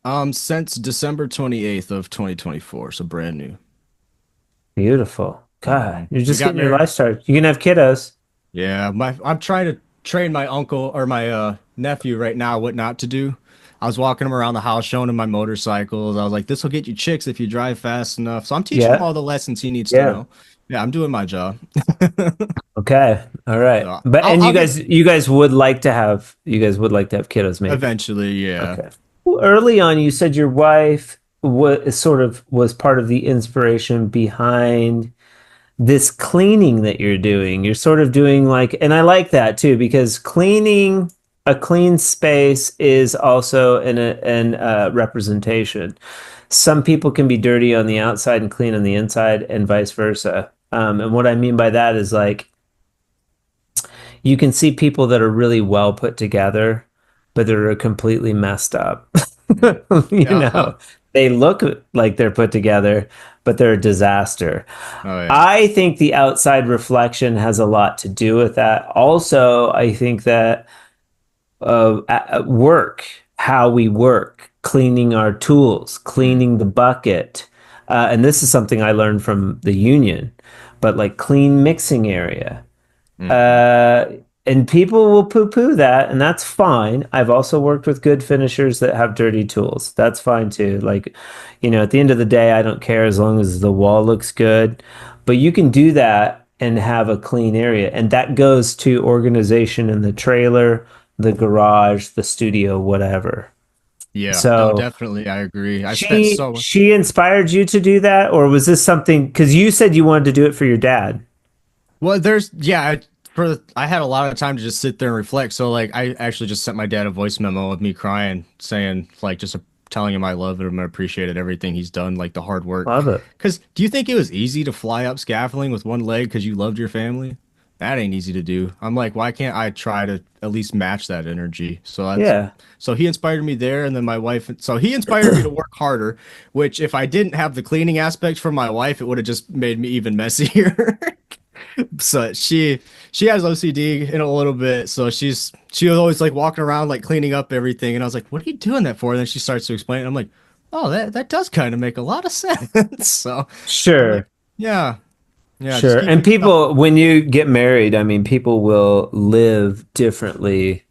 am. Since December 28th of 2024, so brand new. Beautiful. God, you're We just got getting your married. life started. You can have kiddos. Yeah, I'm trying to train my uncle or my nephew right now what not to do. I was walking him around the house showing him my motorcycles. I was like, "This will get you chicks if you drive fast enough." So I'm teaching him Yeah. all the lessons he needs to Yeah. know. Yeah, I'm doing my job. Okay. All right. So But and I'll get you guys would like to have kiddos maybe. eventually. Yeah, Okay. Well, early on you said your wife was part of the inspiration behind this cleaning that you're doing. You're sort of doing like, and I like that too, because cleaning a clean space is also an representation. Some people can be dirty on the outside and clean on the inside, and vice versa. And what I mean by that is like you can see people that are really well put together, but they're completely messed up. yeah, You yeah. know, they look like they're put together, but they're a disaster. Oh yeah, I think the outside reflection has a lot to do with that. Also, I think that at work, how we work, cleaning our tools, mm, cleaning the bucket, and this is something I learned from the union, but like clean mixing area. mm, Uh, and people will poo-poo that, and that's fine. I've also worked with good finishers that have dirty tools. That's fine too. Like, at the end of the day, I don't care as long as the wall looks good. But you can do that and have a clean area. And that goes to organization in the trailer, the garage, the studio, whatever. yeah. No, So definitely, I agree. I spent she so she inspired you to do that, or was this something because you said you wanted to do it for your dad? well. There's yeah. I had a lot of time to just sit there and reflect. So like, I actually just sent my dad a voice memo of me crying, saying like just telling him I love him and appreciated everything he's done, like the hard work. Love it. Because do you think it was easy to fly up scaffolding with one leg because you loved your family? That ain't easy to do. I'm like, why can't I try to at least match that energy? Yeah. So he inspired me there, and then my wife. So he inspired me to work harder. Which, if I didn't have the cleaning aspect from my wife, it would have just made me even messier. So she has OCD in a little bit, so she was always like walking around like cleaning up everything, and I was like, "What are you doing that for?" And then she starts to explain, and I'm like, "Oh, that does kind of make a lot of sense." So I'm like, Sure. "Yeah, yeah, just Sure. And keeping stuff." people, when you get married, I mean, people will live differently.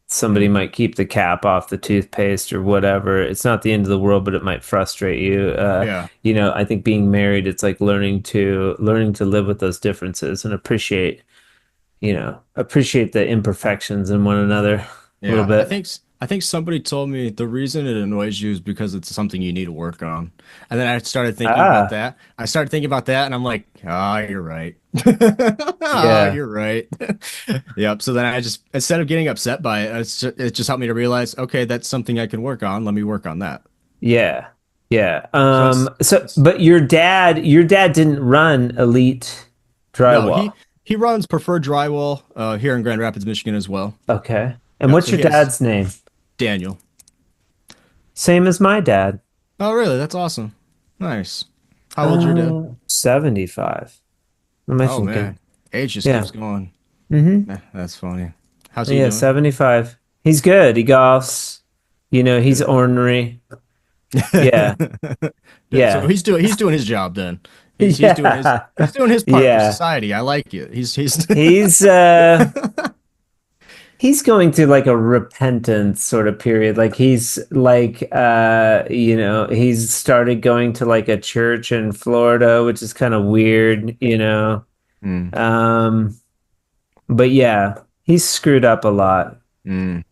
Somebody Mm, might keep the cap off the toothpaste or whatever. It's not the end of the world, but it might frustrate you. yeah, I think being married, it's like learning to live with those differences and appreciate the imperfections in one another a little yeah. bit. I think somebody told me the reason it annoys you is because it's something you need to work on. And then I started thinking about Ah, that. I started thinking about that, and I'm like, ah, you're right. Ah, yeah. you're right. Yep. So then I just instead of getting upset by it, it just helped me to realize, okay, that's something I can work on. Let me work on that. Yeah. Yeah. So But your dad didn't run Elite no, Drywall. he runs Preferred Drywall here in Grand Rapids, Michigan as well. Okay. And Yep. what's So your he has dad's name? Daniel. Same as my dad. Oh, really? That's awesome. Nice. How old's your dad? 75. What am I Oh thinking? man, age just Yeah. keeps going. Mm-hmm. That's funny. How's he Yeah, doing? 75. He's good. He golfs. He's Good. ornery. Yeah. Good. So Yeah. he's doing his job then. Yeah. He's doing his part for Yeah. society. I like it. He's He's uh he's going through like a repentance sort of period. Like he's started going to like a church in Florida, which is kind of weird. Mm, Um but yeah, he's screwed up a lot. mm.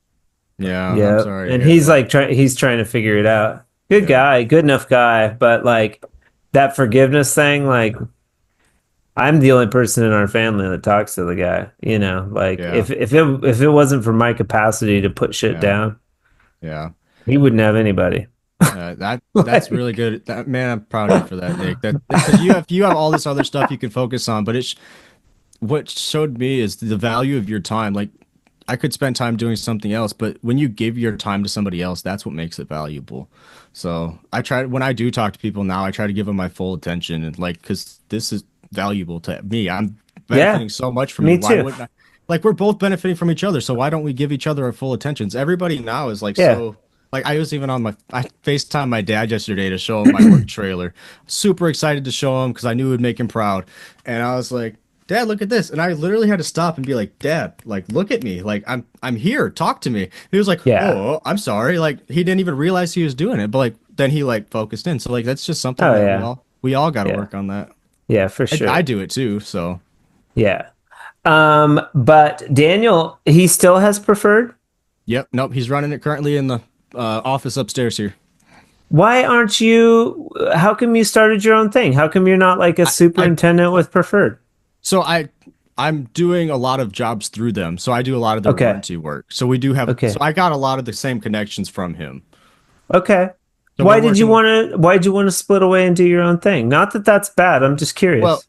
Yeah, I'm Yeah. sorry to And hear that. he's trying to figure it out. Good Yeah, guy, good enough guy, but like that forgiveness thing, like I'm the only person in our family that talks to the guy. Like yeah, if it wasn't for my capacity to put shit yeah, down, yeah. he wouldn't have anybody. That's really Like, good. That man, I'm proud of you for that, Nick. That because you have all this other stuff you can focus on, but what showed me is the value of your time. Like I could spend time doing something else, but when you give your time to somebody else, that's what makes it valuable. So I try when I do talk to people now, I try to give them my full attention and like because this is valuable to me. I'm yeah, benefiting so much from you. me Why too. wouldn't I? Like we're both benefiting from each other, so why don't we give each other our full attentions? Everybody now is like Yeah. so. Like I was even on I FaceTime my dad yesterday to show him my work trailer. Super excited to show him because I knew it would make him proud. And I was like, Dad, look at this. And I literally had to stop and be like, Dad, like, look at me. Like, I'm here. Talk to me. And he was like, Yeah. oh, I'm sorry. Like, he didn't even realize he was doing it. But like, then he like focused in. So like, that's just something Oh that yeah. we all got to Yeah. work on that. Yeah, for I sure. do it too. So Yeah. But Daniel, he still has preferred. yep. Nope. He's running it currently in the office upstairs here. Why aren't you? How come you started your own thing? How come you're not like a I superintendent with preferred? so I'm doing a lot of jobs through them. So I do a lot of their Okay. warranty work. So we do have so Okay. I got a lot of the same connections from him. Okay. So we're working Why did you want to split away and do your own thing? Not that that's bad. I'm just well, curious.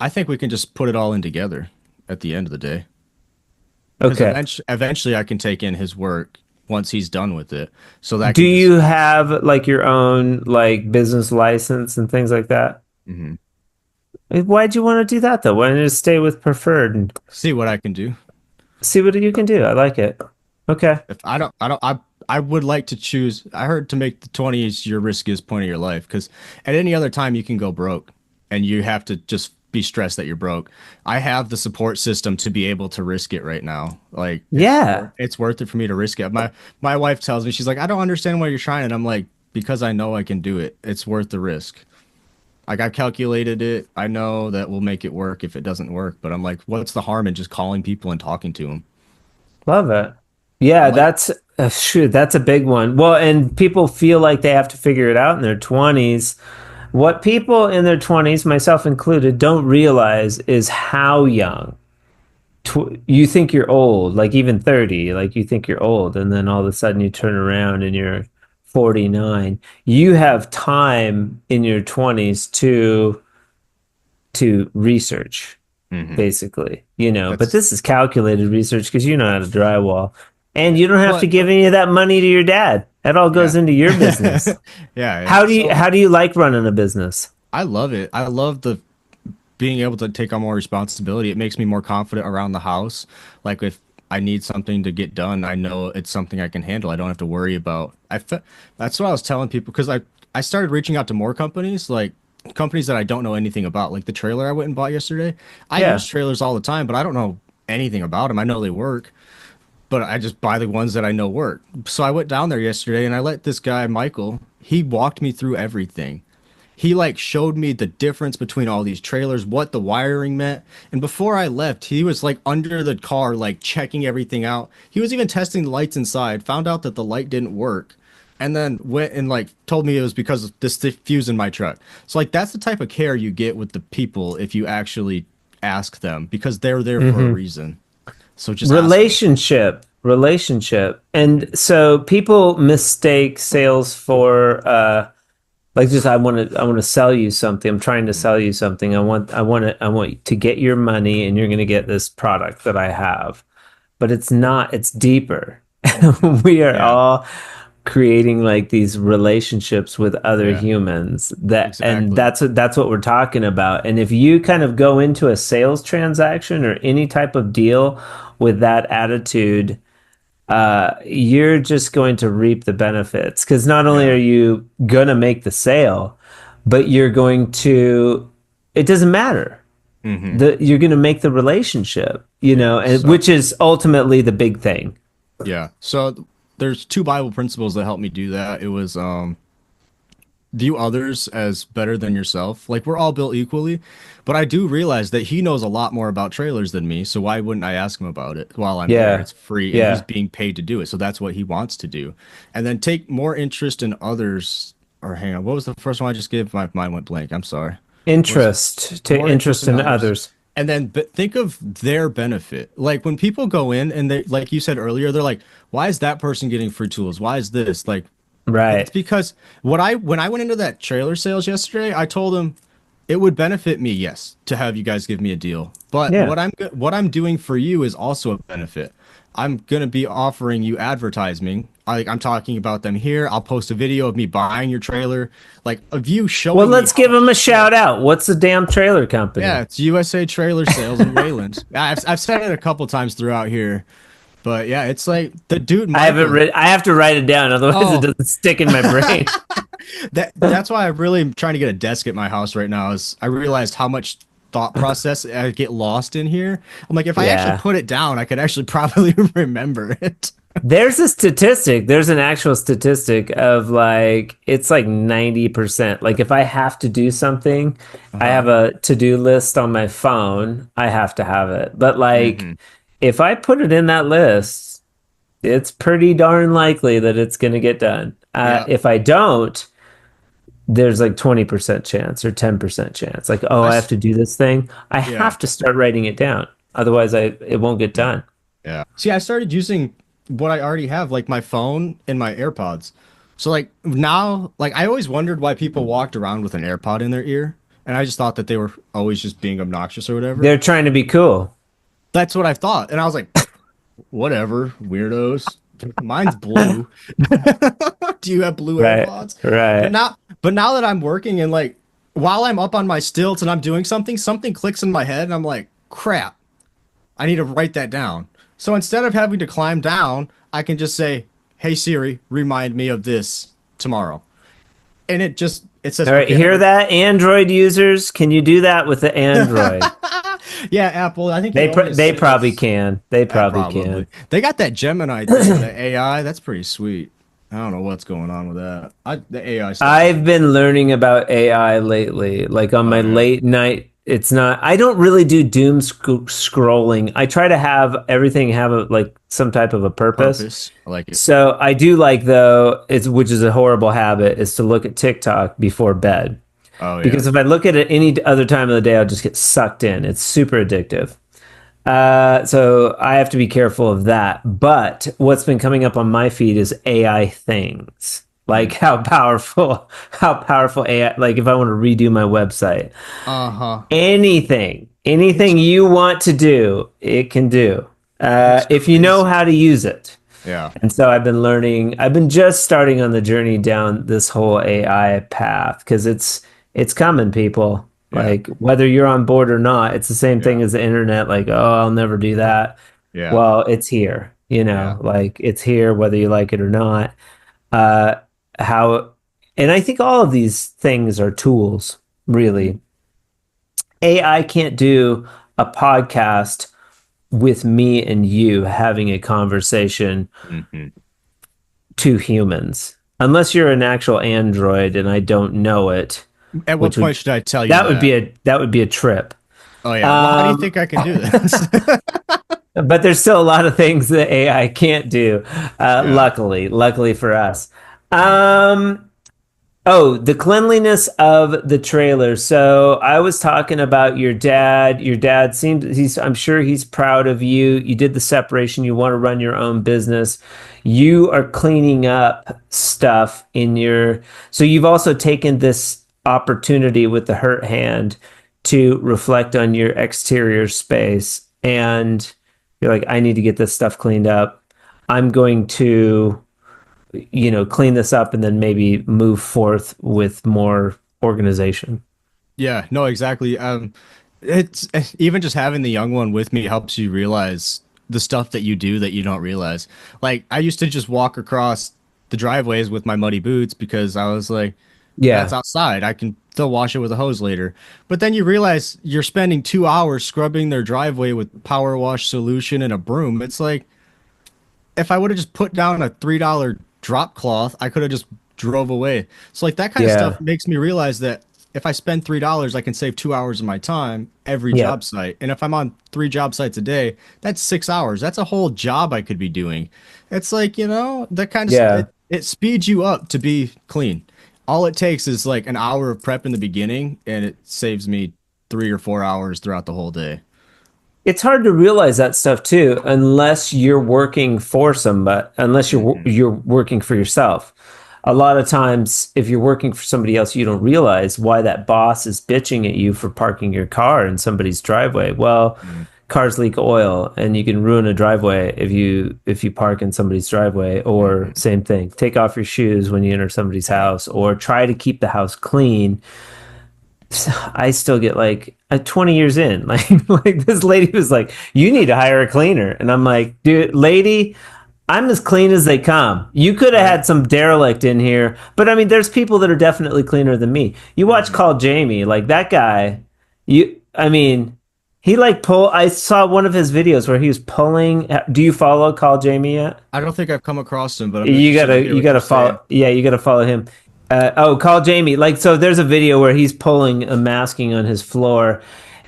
I think we can just put it all in together at the end of the day. Because Okay. eventually I can take in his work once he's done with it. So that Do can just you have like your own like business license and things like that? mhm. Why'd you want to do that though? Why didn't you just stay with preferred and See what I can do. see what you can do? I like it. Okay. If I would like to choose. I heard to make the 20s your riskiest point of your life because at any other time you can go broke and you have to just be stressed that you're broke. I have the support system to be able to risk it right now. Like Yeah. it's worth it for me to risk it. My wife tells me she's like, I don't understand why you're trying, and I'm like, because I know I can do it. It's worth the risk. Like I've calculated it. I know that we'll make it work if it doesn't work, but I'm like, what's the harm in just calling people and talking to them? Love it. I Yeah, like that's shoot, that's a big one. Well, and people feel like they have to figure it out in their 20s. What people in their 20s, myself included, don't realize is how young you think you're old, like even 30, like you think you're old, and then all of a sudden you turn around and you're 49. You have time in your 20s to research, hmm basically, you know, but That's this is calculated research because you know how to drywall. And you don't have to but give any of that money to your dad. That all goes yeah. into your business. Yeah. So How do you like running a business? I love it. I love the being able to take on more responsibility. It makes me more confident around the house. Like if I need something to get done, I know it's something I can handle. I don't have to worry about. That's what I was telling people because I started reaching out to more companies, like companies that I don't know anything about, like the trailer I went and bought yesterday. I Yeah. use trailers all the time, but I don't know anything about them. I know they work, but I just buy the ones that I know work. So I went down there yesterday and I let this guy, Michael, he walked me through everything. He like showed me the difference between all these trailers, what the wiring meant. And before I left, he was like under the car, like checking everything out. He was even testing the lights inside, found out that the light didn't work, and then went and like told me it was because of this fuse in my truck. So like that's the type of care you get with the people if you actually ask them because they're there for a Hmm. reason. So just ask them. Relationship. And so people mistake sales for like just I want to sell you something. I'm trying to sell you something. I want to get your money and you're going to get this product that I have. But it's not, it's deeper. We are Yeah, all creating like these relationships with other yeah, humans that and exactly. that's what we're talking about. And if you kind of go into a sales transaction or any type of deal with that attitude, you're just going to reap the benefits because not only are Yeah. you gonna make the sale, but you're going to, it doesn't matter, hmm you're going to make the relationship, you Yeah. know, and So which is ultimately the big thing. yeah. So there's two Bible principles that helped me do that. It was view others as better than yourself. Like we're all built equally, but I do realize that he knows a lot more about trailers than me. So why wouldn't I ask him about it while I'm there? Yeah, It's free and he's yeah. being paid to do it. So that's what he wants to do. And then take more interest in others. Or hang on, what was the first one I just gave? My mind went blank. I'm sorry. Was Interest, take more interest interest in in others. others. And then but think of their benefit. Like when people go in and they, like you said earlier, they're like, why is that person getting free tools? Why is this? Like, it's Right. because what I when I went into that trailer sales yesterday, I told them it would benefit me, yes, to have you guys give me a deal. But Yeah. what I'm doing for you is also a benefit. I'm gonna be offering you advertising. I'm talking about them here. I'll post a video of me buying your trailer, like of you Well, showing me let's how give much them a you care. shout out. What's the damn trailer Yeah, company? it's USA Trailer Sales in Wayland. I've said it a couple times throughout here, but yeah, it's like the dude I haven't Michael. read. I have to write it down, otherwise it Oh, doesn't stick in my brain. that's why I really am trying to get a desk at my house right now. Is I realized how much thought process. I get lost in here. I'm like, if I actually Yeah. put it down, I could actually probably remember it. There's a statistic, there's an actual statistic of like, it's like 90%. Like, if I have to do something, I Uh-huh. have a to do list on my phone, I have to have it. But like, Hmm. if I put it in that list, it's pretty darn likely that it's going to get done. Yeah. If I don't, there's like 20% chance or 10% chance. Like, oh, I I have s- to do this thing. I yeah. have to start writing it down. Otherwise, it won't get done. Yeah. See, I started using what I already have, like my phone and my AirPods. So like now, like I always wondered why people walked around with an AirPod in their ear, and I just thought that they were always just being obnoxious or whatever. They're trying to be cool. That's what I thought, and I was like, whatever, weirdos. Mine's blue. Do you have blue Right. AirPods? But Right. now that I'm working and like while I'm up on my stilts and I'm doing something, something clicks in my head and I'm like, crap, I need to write that down. So instead of having to climb down, I can just say, "Hey Siri, remind me of this tomorrow." And it says, All right. "Okay, have Hear that, Android users? Can you do that with the Android? yeah, Apple, I think they only They probably assist. can. They probably Probably. can. They got that Gemini thing, the AI. That's pretty sweet. I don't know what's going on with that. The AI stuff is. I've been learning about AI lately, like on Oh my yeah. late night. It's not, I don't really do scrolling. I try to have everything have a, like some type of a purpose. Purpose. I like it. So I do like though, which is a horrible habit, is to look at TikTok before bed. Oh yeah. Because if I look at it any other time of the day, I'll just get sucked in. It's super addictive. So I have to be careful of that. But what's been coming up on my feed is AI things. Like how powerful AI, like if I want to redo my website, Uh-huh. anything It's you want to do, it can do. it's If you know crazy. how to use it. Yeah. And so I've been just starting on the journey down this whole AI path because it's coming, people. Yeah. Like whether you're on board or not, it's the same thing Yeah. as the internet. Like, oh, I'll never do that. Yeah. Well, it's here, Yeah. like it's here whether you like it or not. Uh, how, and I think all of these things are tools, really. AI can't do a podcast with me and you having a conversation Hmm. two humans. Unless you're an actual android and I don't know it, At what which point would should I tell you that? that would be a trip. Oh yeah. Well, how do you Um, think I can do this? but there's still a lot of things that AI can't do. Yeah. Luckily for us. Um, Oh, the cleanliness of the trailer. So I was talking about your dad. Your dad seems I'm sure he's proud of you. You did the separation. You want to run your own business. You are cleaning up stuff in your so you've also taken this opportunity with the hurt hand to reflect on your exterior space and you're like, I need to get this stuff cleaned up. I'm going to clean this up and then maybe move forth with more organization. Yeah, no, exactly. It's even just having the young one with me helps you realize the stuff that you do that you don't realize. Like I used to just walk across the driveways with my muddy boots because I was like, that's Yeah. outside. I can still wash it with a hose later. But then you realize you're spending 2 hours scrubbing their driveway with power wash solution and a broom. It's like if I would have just put down a $3 drop cloth, I could have just drove away. So like that kind of Yeah. stuff makes me realize that if I spend $3, I can save 2 hours of my time every Yeah. job site. And if I'm on 3 job sites a day, that's 6 hours. That's a whole job I could be doing. It's like, that kind of Yeah. it speeds you up to be clean. All it takes is like an hour of prep in the beginning, and it saves me 3 or 4 hours throughout the whole day. It's hard to realize that stuff too unless you're working for somebody, unless Hmm. you're working for yourself. A lot of times if you're working for somebody else, you don't realize why that boss is bitching at you for parking your car in somebody's driveway. Well, cars leak oil and you can ruin a driveway if you park in somebody's driveway or Hmm. same thing. Take off your shoes when you enter somebody's Yeah. house or try to keep the house clean. I still get like 20 years in, like this lady was like, "You need to hire a cleaner," and I'm like, "Dude, lady, I'm as clean as they come. You could have Right. had some derelict in here, but I mean, there's people that are definitely cleaner than me. You watch Hmm. Call Jamie, like that guy. You I mean, he like pull. I saw one of his videos where he was pulling. Do you follow Call Jamie yet? I don't think I've come across him, but I'm interested to hear You what you're gotta saying. follow. Yeah, you gotta follow him. Oh, call Jamie. Like, so there's a video where he's pulling a masking on his floor,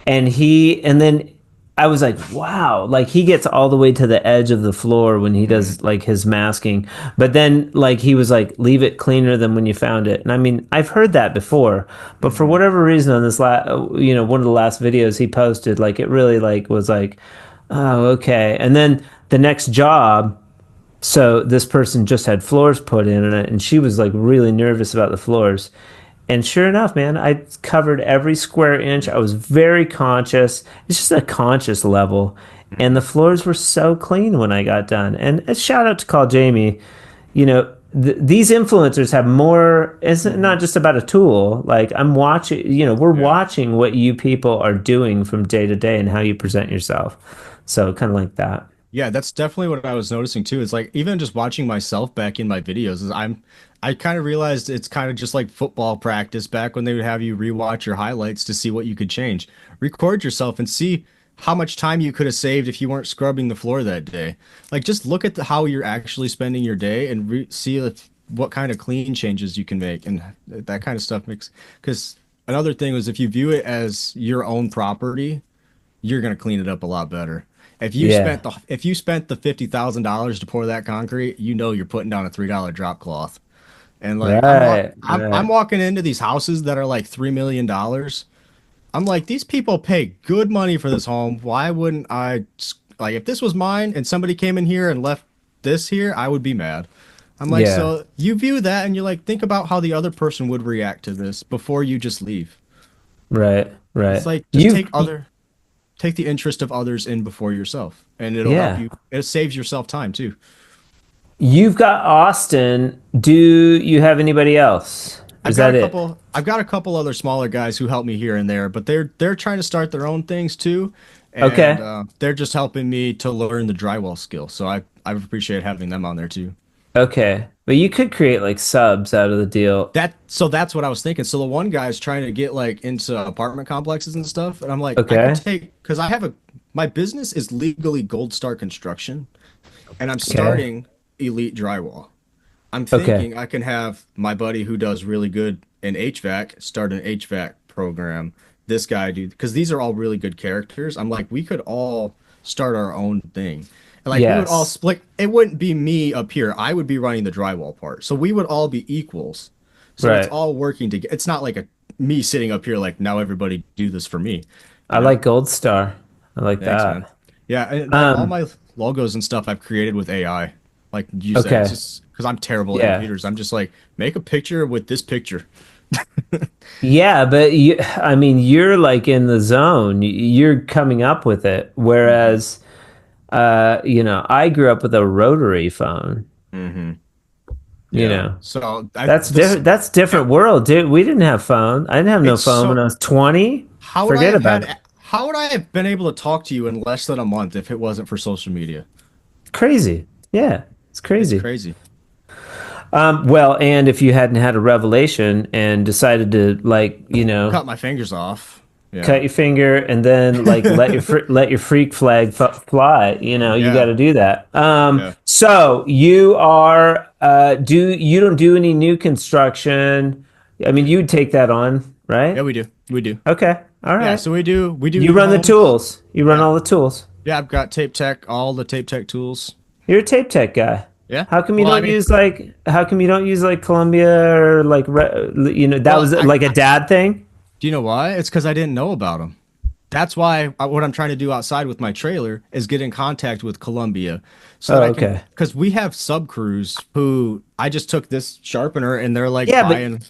and then I was like, wow, like he gets all the way to the edge of the floor when he Mm, does like his masking. But then like he was like, leave it cleaner than when you found it. And I mean, I've heard that before, but for hmm whatever reason on this one of the last videos he posted, like it really like was like, oh, okay. And then the next job. So this person just had floors put in, and she was like really nervous about the floors. And sure enough, man, I covered every square inch. I was very conscious. It's just a conscious level. And the hmm floors were so clean when I got done. And a shout out to Call Jamie. These influencers have more, it's hmm not just about a tool. Like I'm watching, we're Yeah. watching what you people are doing from day to day and how you present yourself. So kind of like that. Yeah, that's definitely what I was noticing too. It's like even just watching myself back in my videos is I kind of realized it's kind of just like football practice back when they would have you rewatch your highlights to see what you could change. Record yourself and see how much time you could have saved if you weren't scrubbing the floor that day. Like just look at how you're actually spending your day and see what kind of clean changes you can make and that kind of stuff makes because another thing was if you view it as your own property you're gonna clean it up a lot better. Yeah. If you spent the $50,000 to pour that concrete, you know you're putting down a $3 drop cloth. And like Right. I'm Right. walking into these houses that are like $3 million. I'm like, these people pay good money for this home. Why wouldn't like if this was mine and somebody came in here and left this here, I would be mad. I'm like, Yeah. so you view that and you're like, think about how the other person would react to this before you just leave. Right. It's Right. like just take the interest of others in before yourself, and it'll help Yeah. you. It saves yourself time too. You've got Austin. Do you have anybody else? Is that it? I've got a couple other smaller guys who help me here and there, but they're trying to start their own things too, and Okay. they're just helping me to learn the drywall skill. So I appreciate having them on there too. Okay. But you could create like subs out of the deal. That's what I was thinking. So the one guy's trying to get like into apartment complexes and stuff, and I'm like, I could Okay. take because my business is legally Gold Star Construction, and I'm Okay. starting Elite Drywall. I'm Okay. thinking I can have my buddy who does really good in HVAC start an HVAC program. This guy do because these are all really good characters. I'm like, we could all start our own thing. And like we would all Yes. split. It wouldn't be me up here. I would be running the drywall part. So we would all be equals. So it's Right. all working together. It's not like a me sitting up here like now everybody do this for me, I you know? like Gold Star. I like Thanks, man. that. Yeah, and like all Um, my logos and stuff I've created with AI. Like use that. It's okay. just because I'm terrible at Yeah. computers. I'm just like make a picture with this picture. Yeah, but I mean, you're like in the zone. You're coming up with it. hmm Whereas, I grew up with a rotary phone. hmm You Yeah. know, So I that's this different. That's yeah, different world, dude. We didn't have phone. I didn't have no it's phone when so I was 20. Forget about it. how would I have been able to talk to you in less than a month if it wasn't for social media? Crazy. Yeah, it's It's crazy. crazy. Well, and if you hadn't had a revelation and decided to like, Cut my fingers off. cut Yeah. your finger and then like let your freak flag fly, you got Yeah. to do that. Yeah. So you are do you don't do any new construction? I mean, you'd take that on, Yeah, right? we do. We do. Okay. All Yeah, right. so we do You new run the homes. tools. You run Yeah. all the tools. Yeah, I've got tape tech, all the tape tech tools. You're a tape tech guy. Yeah. How come you Well, I don't mean, use like how come you don't use like Columbia or like that well, was like a dad thing? do you know why? It's because I didn't know about them. That's why what I'm trying to do outside with my trailer is get in contact with Columbia so that Oh, I can, okay. because we have sub crews who I just took this sharpener and they're like Yeah, but buying,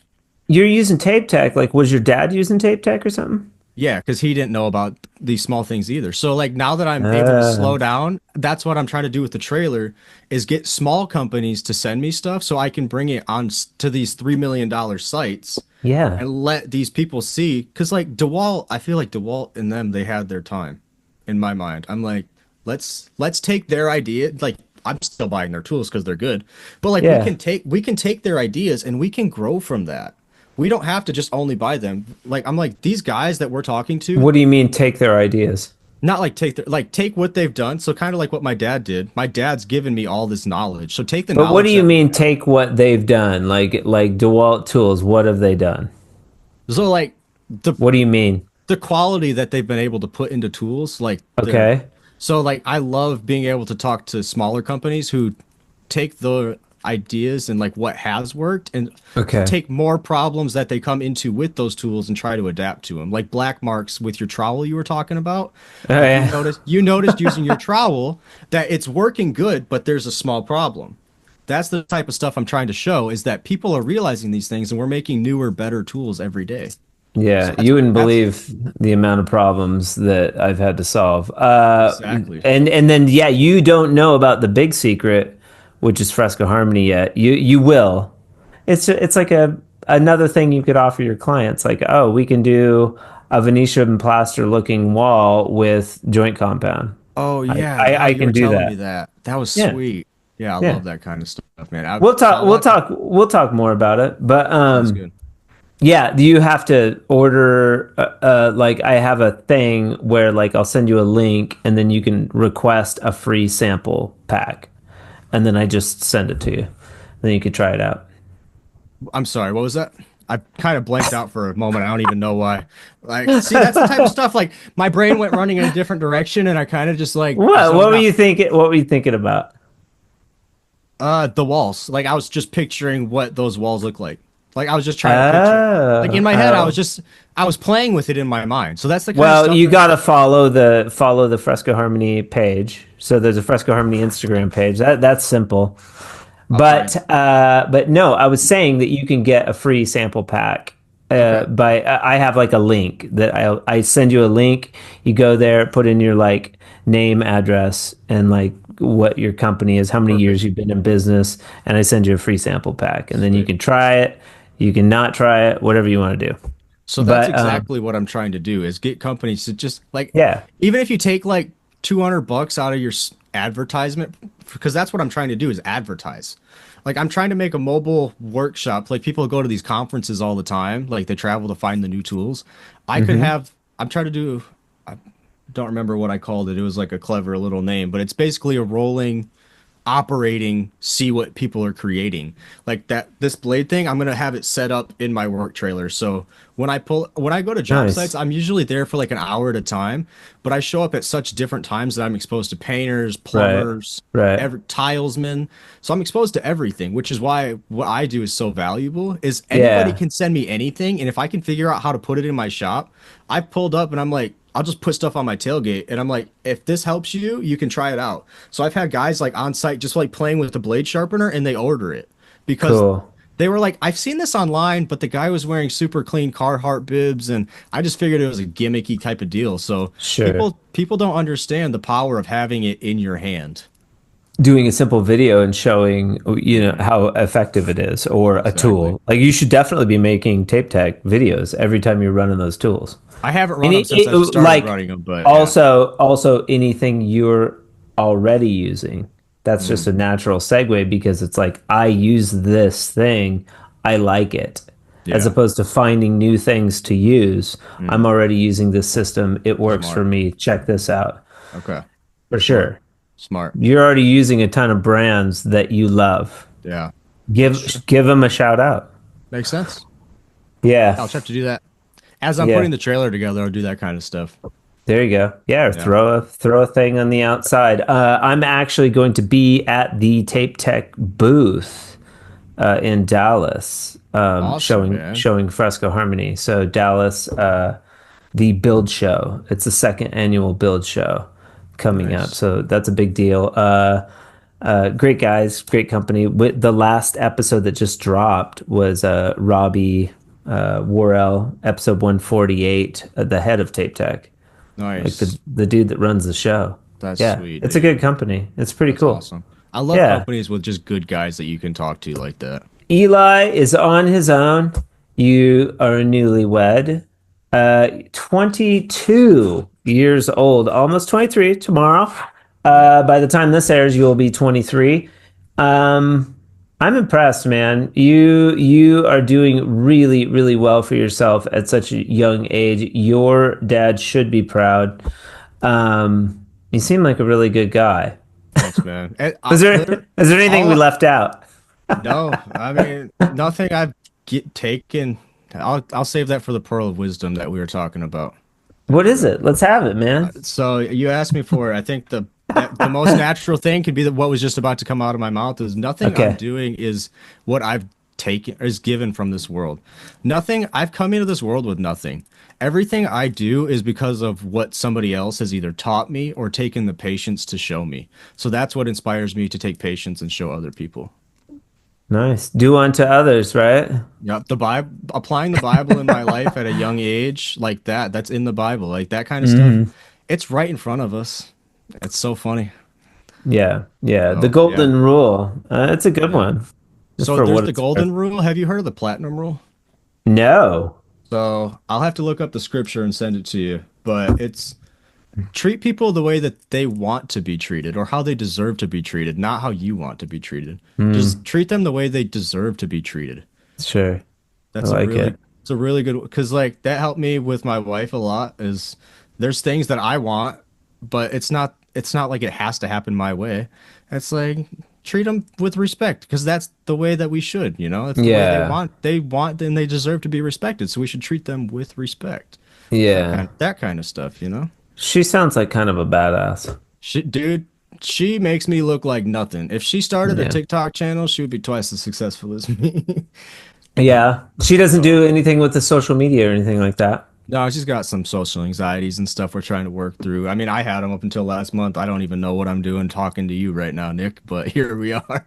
you're using tape tech. Like, was your dad using tape tech or something? yeah, because he didn't know about these small things either. So like now that I'm able to Uh, slow down, that's what I'm trying to do with the trailer is get small companies to send me stuff so I can bring it on to these $3 million sites yeah, and let these people see because like DeWalt, I feel like DeWalt and them they had their time in my mind. I'm like, let's take their idea. Like I'm still buying their tools because they're good, but like yeah, we can take their ideas and we can grow from that. we don't have to just only buy them. Like I'm like these guys that we're talking to, What do you mean take their ideas? not like take what they've done. So kind of like what my dad did. My dad's given me all this knowledge. So take the But what do knowledge you that we mean have. take what they've done? Like DeWalt tools, what have they done? So like the What do you mean? the quality that they've been able to put into tools, like they're Okay. so like I love being able to talk to smaller companies who take the ideas and like what has worked and Okay. take more problems that they come into with those tools and try to adapt to them. Like black marks with your trowel you were talking about. Oh, Like yeah. you noticed using your trowel that it's working good, but there's a small problem. That's the type of stuff I'm trying to show is that people are realizing these things and we're making newer, better tools every day. So Yeah, that's you wouldn't that's believe the amount of problems that I've had to solve. exactly. And then yeah, you don't know about the big secret, which is Fresco Harmony yet. You will. It's like a another thing you could offer your clients. Like, oh, we can do a Venetian plaster looking wall with joint compound. Oh I, yeah, I yeah, I you were can do telling me that. that. That was Yeah, sweet. Yeah, I yeah. love that kind of stuff, man. I We'll talk. saw We'll that. talk. We'll talk more about it. But Sounds good. yeah, you have to order like I have a thing where like I'll send you a link and then you can request a free sample pack. And then I just send it to you. Then you could try it out. I'm sorry, what was that? I kind of blanked out for a moment. I don't even know why. Like, see, that's the type of stuff like my brain went running in a different direction and I kind of just like What zoned were out. you thinking? What were you thinking about? The walls. Like I was just picturing what those walls look like. Like I was just trying to picture. Like in Oh, my head, oh. I was playing with it in my mind. So that's the kind of Well, stuff you that gotta follow the Fresco Harmony page. So there's a Fresco Harmony Instagram page. That's simple. I'll find. But no, I was saying that you can get a free sample pack. Okay. By I have like a link that I send you a link. You go there, put in your like name, address, and like what your company is, how many Perfect. years you've been in business, and I send you a free sample pack, and then you Sweet. can try it. You can not try it, whatever you want to do. So that's But exactly what I'm trying to do is get companies to just like yeah, even if you take like $200 out of your advertisement because that's what I'm trying to do is advertise. Like I'm trying to make a mobile workshop. Like people go to these conferences all the time, like they travel to find the new tools. I could hmm have I'm trying to do I don't remember what I called it. It was like a clever little name, but it's basically a rolling operating see what people are creating like that this blade thing I'm going to have it set up in my work trailer so when I go to job sites nice, I'm usually there for like an hour at a time but I show up at such different times that I'm exposed to painters right, plumbers right, every tilesmen so I'm exposed to everything which is why what I do is so valuable is anybody yeah, can send me anything and if I can figure out how to put it in my shop I pulled up and I'm like I'll just put stuff on my tailgate and I'm like, if this helps you, you can try it out. So I've had guys like on site just like playing with the blade sharpener and they order it because cool, they were like, I've seen this online, but the guy was wearing super clean Carhartt bibs and I just figured it was a gimmicky type of deal. So sure. people don't understand the power of having it in your hand. Doing a simple video and showing how effective it is or a Exactly. tool like you should definitely be making tape tech videos every time you're running those tools I haven't run them any since I've started like running them, but yeah. also anything you're already using that's just Mm, a natural segue because it's like I use this thing, I like it, as yeah. opposed to finding new things to use. I'm Mm, already using this system, it works for smart. me, check this out. Okay. For Smart. sure, Smart. you're already using a ton of brands that you love. Yeah. Give Sure. give them a shout out. Makes sense. Yeah. I'll just have to do that. As I'm Yeah. putting the trailer together, I'll do that kind of stuff. There you go. Yeah, or Yeah. throw a thing on the outside. I'm actually going to be at the Tape Tech booth in Dallas, Awesome, man. showing Fresco Harmony. So Dallas, the build show. It's the second annual build show coming up. Nice. So that's a big deal. Great guys, great company. With the last episode that just dropped was Robbie Worrell, episode 148, the head of Tape Tech, like Nice. the dude that runs the show. That's Yeah, sweet, it's a dude. good company. It's pretty That's cool. awesome. I love Yeah, companies with just good guys that you can talk to like that. Eli is on his own. You are a newlywed, 22 years old, almost 23 tomorrow. Right. By the time this airs, you will be 23. Um, I'm impressed, man. You are doing really, really well for yourself at such a young age. Your dad should be proud. You seem like a really good guy. Thanks, man. And Was there literally, is there anything we all left out? no, I mean nothing I've get taken. I'll save that for the pearl of wisdom that we were talking about. What is it? Let's have it, man. So you asked me for, I think the most natural thing could be that what was just about to come out of my mouth is nothing I'm Okay. doing is what I've taken is given from this world. Nothing I've come into this world with nothing. Everything I do is because of what somebody else has either taught me or taken the patience to show me. So that's what inspires me to take patience and show other people. Nice. Do unto others, right? Yep, the Bible, applying the Bible in my life at a young age, like that, that's in the Bible, like that kind of stuff. Hmm. It's right in front of us. It's so funny. Yeah, yeah. The So, yeah, golden rule. It's a good yeah. one. Just So for there's what the it's worth. golden rule. Have you heard of the platinum rule? No. So I'll have to look up the scripture and send it to you. But it's treat people the way that they want to be treated or how they deserve to be treated, not how you want to be treated. Just Mm, treat them the way they deserve to be treated. sure. I That's a like really it. it's a really good because like that helped me with my wife a lot is there's things that I want, but it's not like it has to happen my way. It's like treat them with respect because that's the way that we should, you know? It's the way they Yeah. want. They want and they deserve to be respected, so we should treat them with respect. Yeah. That kind of stuff, you know? She sounds like kind of a badass. Dude, she makes me look like nothing. If she started a Yeah. TikTok channel, she would be twice as successful as me. Yeah. She doesn't So do anything with the social media or anything like that. no, she's got some social anxieties and stuff we're trying to work through. I mean, I had them up until last month. I don't even know what I'm doing talking to you right now, Nick, but here we are.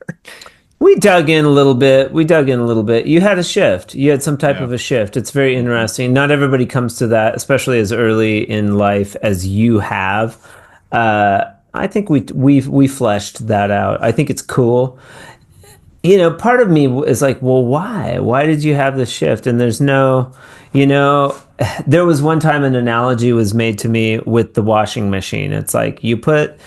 We dug in a little bit. We dug in a little bit. You had a shift. You had some type Yeah. of a shift. It's very Hmm. interesting. Not everybody comes to that, especially as early in life as you have. I think we fleshed that out. I think it's cool. Part of me is like, well, why? Why did you have this shift? And there's no, you know, there was one time an analogy was made to me with the washing machine. It's like you put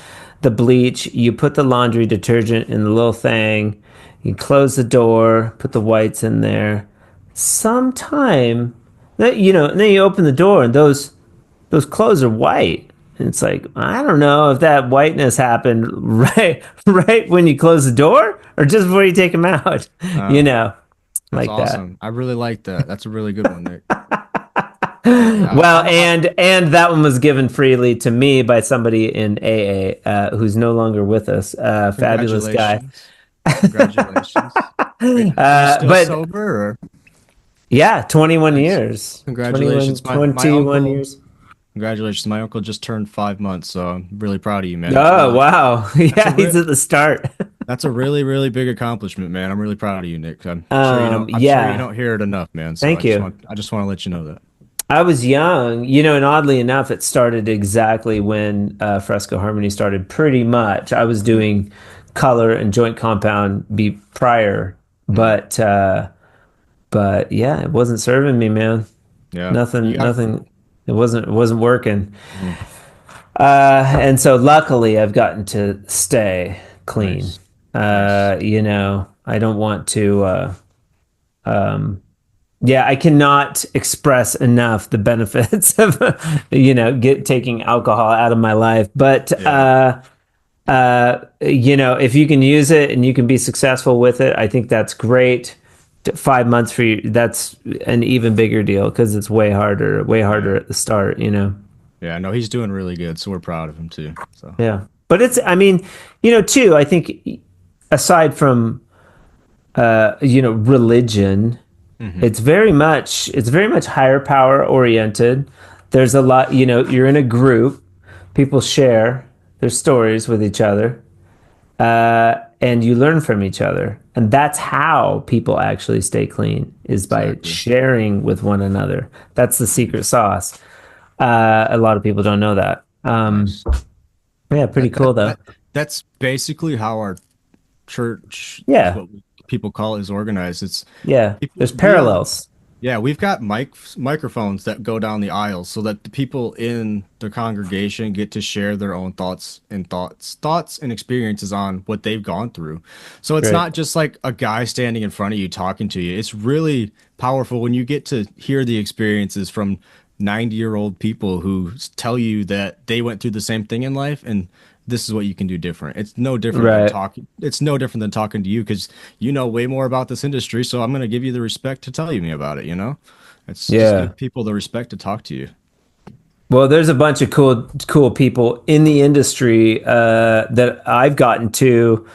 the bleach, you put the laundry detergent in the little thing, you close the door, put the whites in there. Sometime that and then you open the door and those clothes are white. And it's like, I don't know if that whiteness happened right when you close the door or just before you take them out, you Uh, know, that's like that. awesome. I really like that. That's a really good one, Nick. Well, I and that one was given freely to me by somebody in AA who's no longer with us. Fabulous guy. congratulations. Congratulations. Are you still But sober or yeah, 21 nice. years. 21, Congratulations. My 21 uncle, years. congratulations. My uncle just turned 5 months, so I'm really proud of you, man. Oh, wow. That's a Yeah, re he's at the start. that's a really, really big accomplishment, man. I'm really proud of you, Nick. I'm sure you Yeah. don't hear it enough, man. So Thank you. I just want to let you know that. I was young, and oddly enough, it started exactly when Fresco Harmony started. Pretty much, I was doing color and joint compound be prior, Mhm. but yeah, it wasn't serving me, man. Yeah. You Nothing, got nothing. It wasn't working. mhm. And so luckily, I've gotten to stay clean. Nice. Nice. I don't want to. Yeah, I cannot express enough the benefits of get taking alcohol out of my life. But Yeah. if you can use it and you can be successful with it, I think that's great. 5 months for you, that's an even bigger deal because it's way Yeah. harder at the start. Yeah. No, he's doing really good, so we're proud of him too. So Yeah. But I mean, too, I think aside from religion, hmm it's very much higher power oriented. There's a lot, you're in a group, people share their stories with each other, and you learn from each other. And that's how people actually stay clean is by exactly. sharing with one another. That's the secret sauce. A lot of people don't know that. Nice. Yeah, pretty That cool that though. that that's basically how our church is Yeah, what people call it is organized. It's yeah. people There's we have parallels. Yeah, we've got microphones that go down the aisles so that the people in the congregation get to share their own thoughts and experiences on what they've gone through. So it's Great. not just like a guy standing in front of you talking to you. It's really powerful when you get to hear the experiences from 90-year-old people who tell you that they went through the same thing in life and this is what you can do different. Right. It's no different than talking to you because you know way more about this industry, so I'm going to give you the respect to tell you me about it, you know? It's just Yeah. give people the respect to talk to you. Well, there's a bunch of cool people in the industry that I've gotten to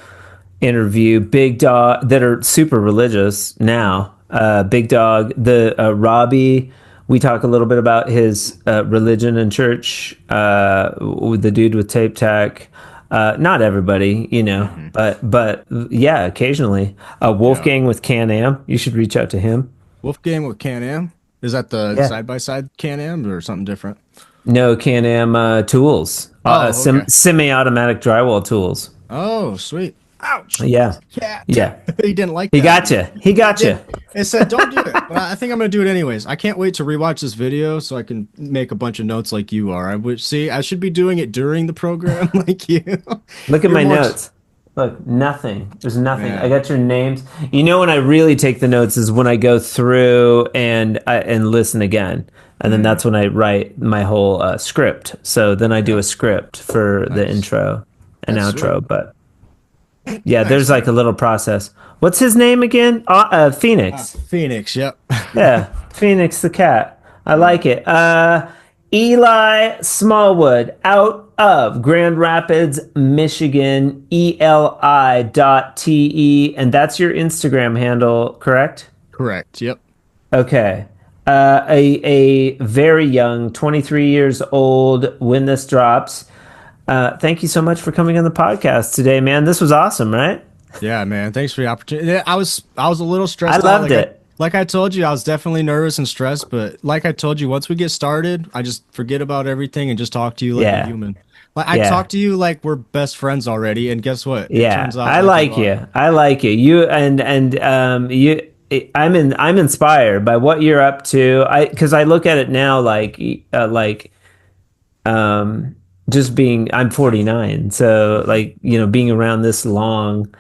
interview. Big Dog that are super religious Mm. now. Big Dog, the Robbie. We talk a little bit about his religion and church. With the dude with tape tech. Not everybody, Hmm. but yeah, occasionally. Yeah. Wolfgang with Can Am. You should reach out to him. Wolfgang with Can-Am? Is that the Yeah. side-by-side Can-Am or something different? No Can Am tools. Oh, okay. Semi-automatic drywall tools. Oh, sweet. Ouch. Yeah. Cat. Yeah. He didn't like He that. got you. He It got you. did. It said, don't do it. But I think I'm going to do it anyways. I can't wait to rewatch this video so I can make a bunch of notes like you are. I would see, I should be doing it during the program like you. Look at You're my more, notes. Look, nothing. There's nothing. I man. got your names. You know when I really take the notes is when I go through and listen again, and then Mm, that's when I write my whole script. So then I do yeah, a script for the nice. intro and That's sweet. outro. But yeah, Nice, there's like a man. little process. What's his name again? Phoenix. Phoenix, yep. Yeah, Phoenix the cat. I like it. Eli Smallwood out of Grand Rapids, Michigan, ELI.TE. And that's your Instagram handle, correct? Correct, yep. Okay. A very young, 23 years old when this drops. Thank you so much for coming on the podcast today, man. This was awesome, right? Yeah, man. Thanks for the opportunity. Yeah, I was a little I stressed out. loved it. Like I told you, I was definitely nervous and stressed, but like I told you, once we get started, I just forget about everything and just talk to you like a Yeah. human. Like I Yeah. talk to you like we're best friends already, and guess what? It Yeah, turns out I like you like are. you. I like you. You and you. I'm inspired by what you're up to. Because I look at it now like um just being. I'm 49, so like being around this long,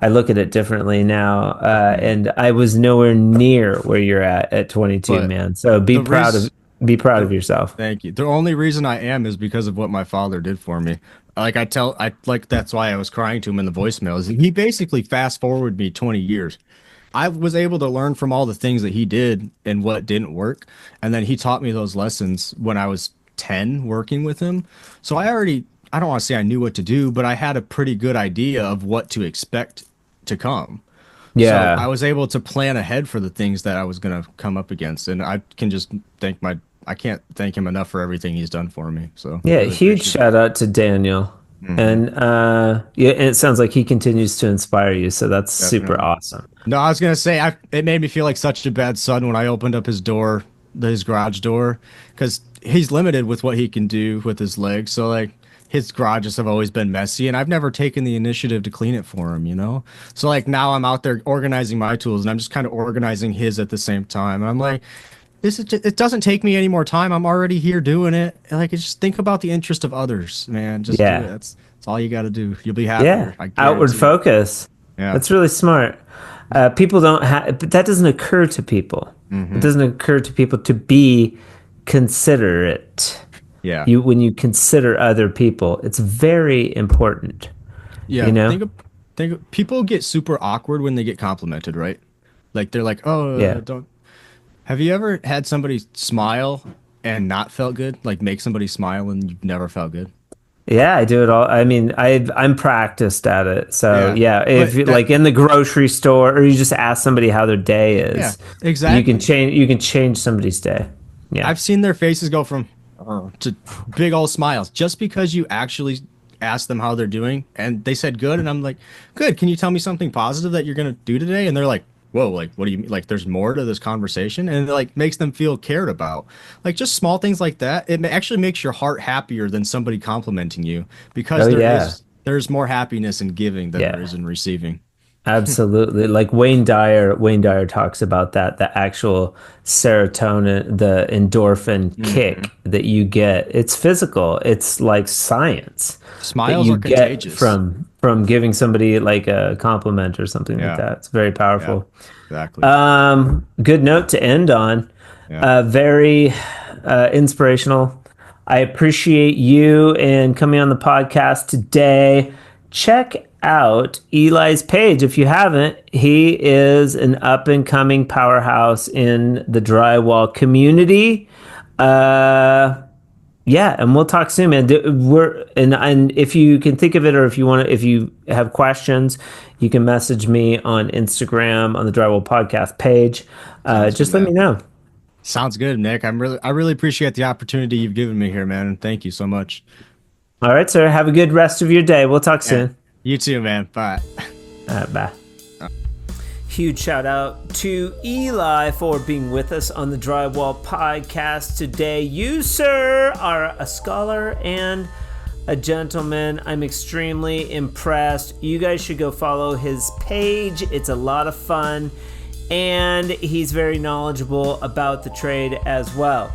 I look at it differently now. Mhm. And I was nowhere near where you're at 22, But man. So the reason be proud of the yourself. thank you. The only reason I am is because of what my father did for me. I like that's why I was crying to him in the voicemails. He basically fast forwarded me 20 years. I was able to learn from all the things that he did and what didn't work. And then he taught me those lessons when I was 10 working with him. So I don't want to say I knew what to do, but I had a pretty good idea of what to expect to come. So I Yeah. was able to plan ahead for the things that I was going to come up against. And I can't thank him enough for everything he's done for me. So Yeah, really huge appreciate it. shout out to Daniel. Hmm. And yeah, and it sounds like he continues to inspire you, so that's super Definitely. awesome. No, I was gonna say it made me feel like such a bad son when I opened up his door, his garage door, because he's limited with what he can do with his legs. So like his garages have always been messy, and I've never taken the initiative to clean it for him, you know? So like now I'm out there organizing my tools, and I'm just kind of organizing his at the same time. And I'm like, it doesn't take me any more time. I'm already here doing it. And, like, it's just think about the interest of others, man. Just do it. Yeah. That's all you got to do. You'll be Yeah. happier. I Outward guarantee it. focus. Yeah. That's really smart. People don't have, but that doesn't occur to people. It Hmm. doesn't occur to people to be considerate. Yeah. When you consider other people, it's very important, you Yeah, know? people get super awkward when they get complimented, right? Like they're like, "Oh, Yeah. don't." Have you ever had somebody smile and not felt good? Like make somebody smile and you've never felt good? Yeah, I do it all. I mean, I'm practiced at it. So Yeah, yeah, if but you, like in the grocery store, or you just ask somebody how their day yeah, is, exactly. you can change somebody's day. Yeah, I've seen their faces go from to big old smiles just because you actually asked them how they're doing and they said good and I'm like, "Good. Can you tell me something positive that you're going to do today?" And they're like, "Whoa, like what do you mean? Like there's more to this conversation?" And it like makes them feel cared about. Like just small things like that. Actually makes your heart happier than somebody complimenting you because oh yeah, there's more happiness in giving than there yeah. is in receiving. Absolutely. Like Wayne Dyer talks about that, the actual serotonin, the endorphin Hmm. kick that you get. It's physical. It's like science that Smiles you are get contagious. from giving somebody like a compliment or something like Yeah. that. It's very Yeah. powerful. Exactly. Good note to end on. Yeah. Very inspirational. I appreciate you and coming on the podcast today. Check out Eli's page if you haven't. He is an up and coming powerhouse in the drywall community. Uh, yeah, and we'll talk soon, man. And if you can think of it, or if you want to, if you have questions, you can message me on Instagram on the Drywall Podcast page. Sounds good, Just let me man. know. Sounds good, Nick. I really appreciate the opportunity you've given me here, man. And thank you so much. All right, sir. Have a good rest of your day. We'll talk Yeah. soon. You too, man. Bye. Bye. Huge shout out to Eli for being with us on the Drywall Podcast today. You, sir, are a scholar and a gentleman. I'm extremely impressed. You guys should go follow his page. It's a lot of fun, and he's very knowledgeable about the trade as well.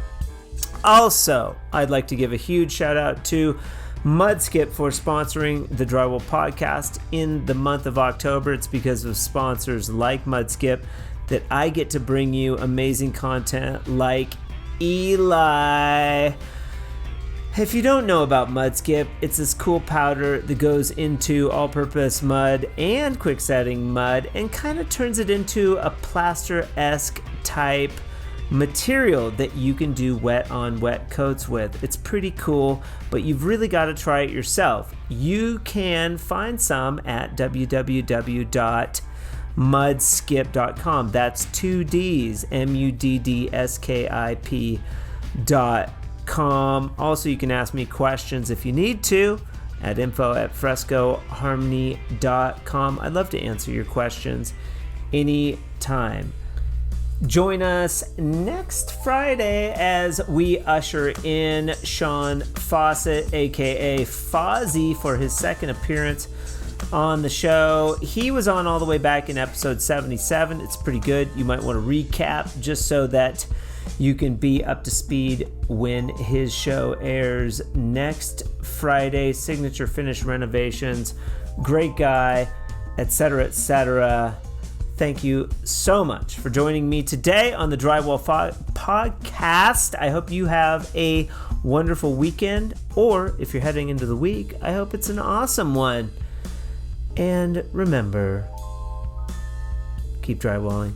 Also, I'd like to give a huge shout out to Mudskip for sponsoring the Drywall Podcast in the month of October. It's because of sponsors like Mudskip that I get to bring you amazing content like Eli. If you don't know about Mudskip, it's this cool powder that goes into all-purpose mud and quick-setting mud and kind of turns it into a plaster-esque type material that you can do wet-on-wet coats with. It's pretty cool, but you've really got to try it yourself. You can find some at www.mudskip.com. That's 2 D's, MUDDSKIP.com. Also, you can ask me questions if you need to at info@frescoharmony.com. I'd love to answer your questions anytime. Join us next Friday as we usher in Sean Fawcett, aka Fozzie, for his second appearance on the show. He was on all the way back in episode 77. It's pretty good. You might want to recap just so that you can be up to speed when his show airs next Friday. Signature finish renovations, great guy, etc., etc. Thank you so much for joining me today on the Drywall Podcast. I hope you have a wonderful weekend, or if you're heading into the week, I hope it's an awesome one. And remember, keep drywalling.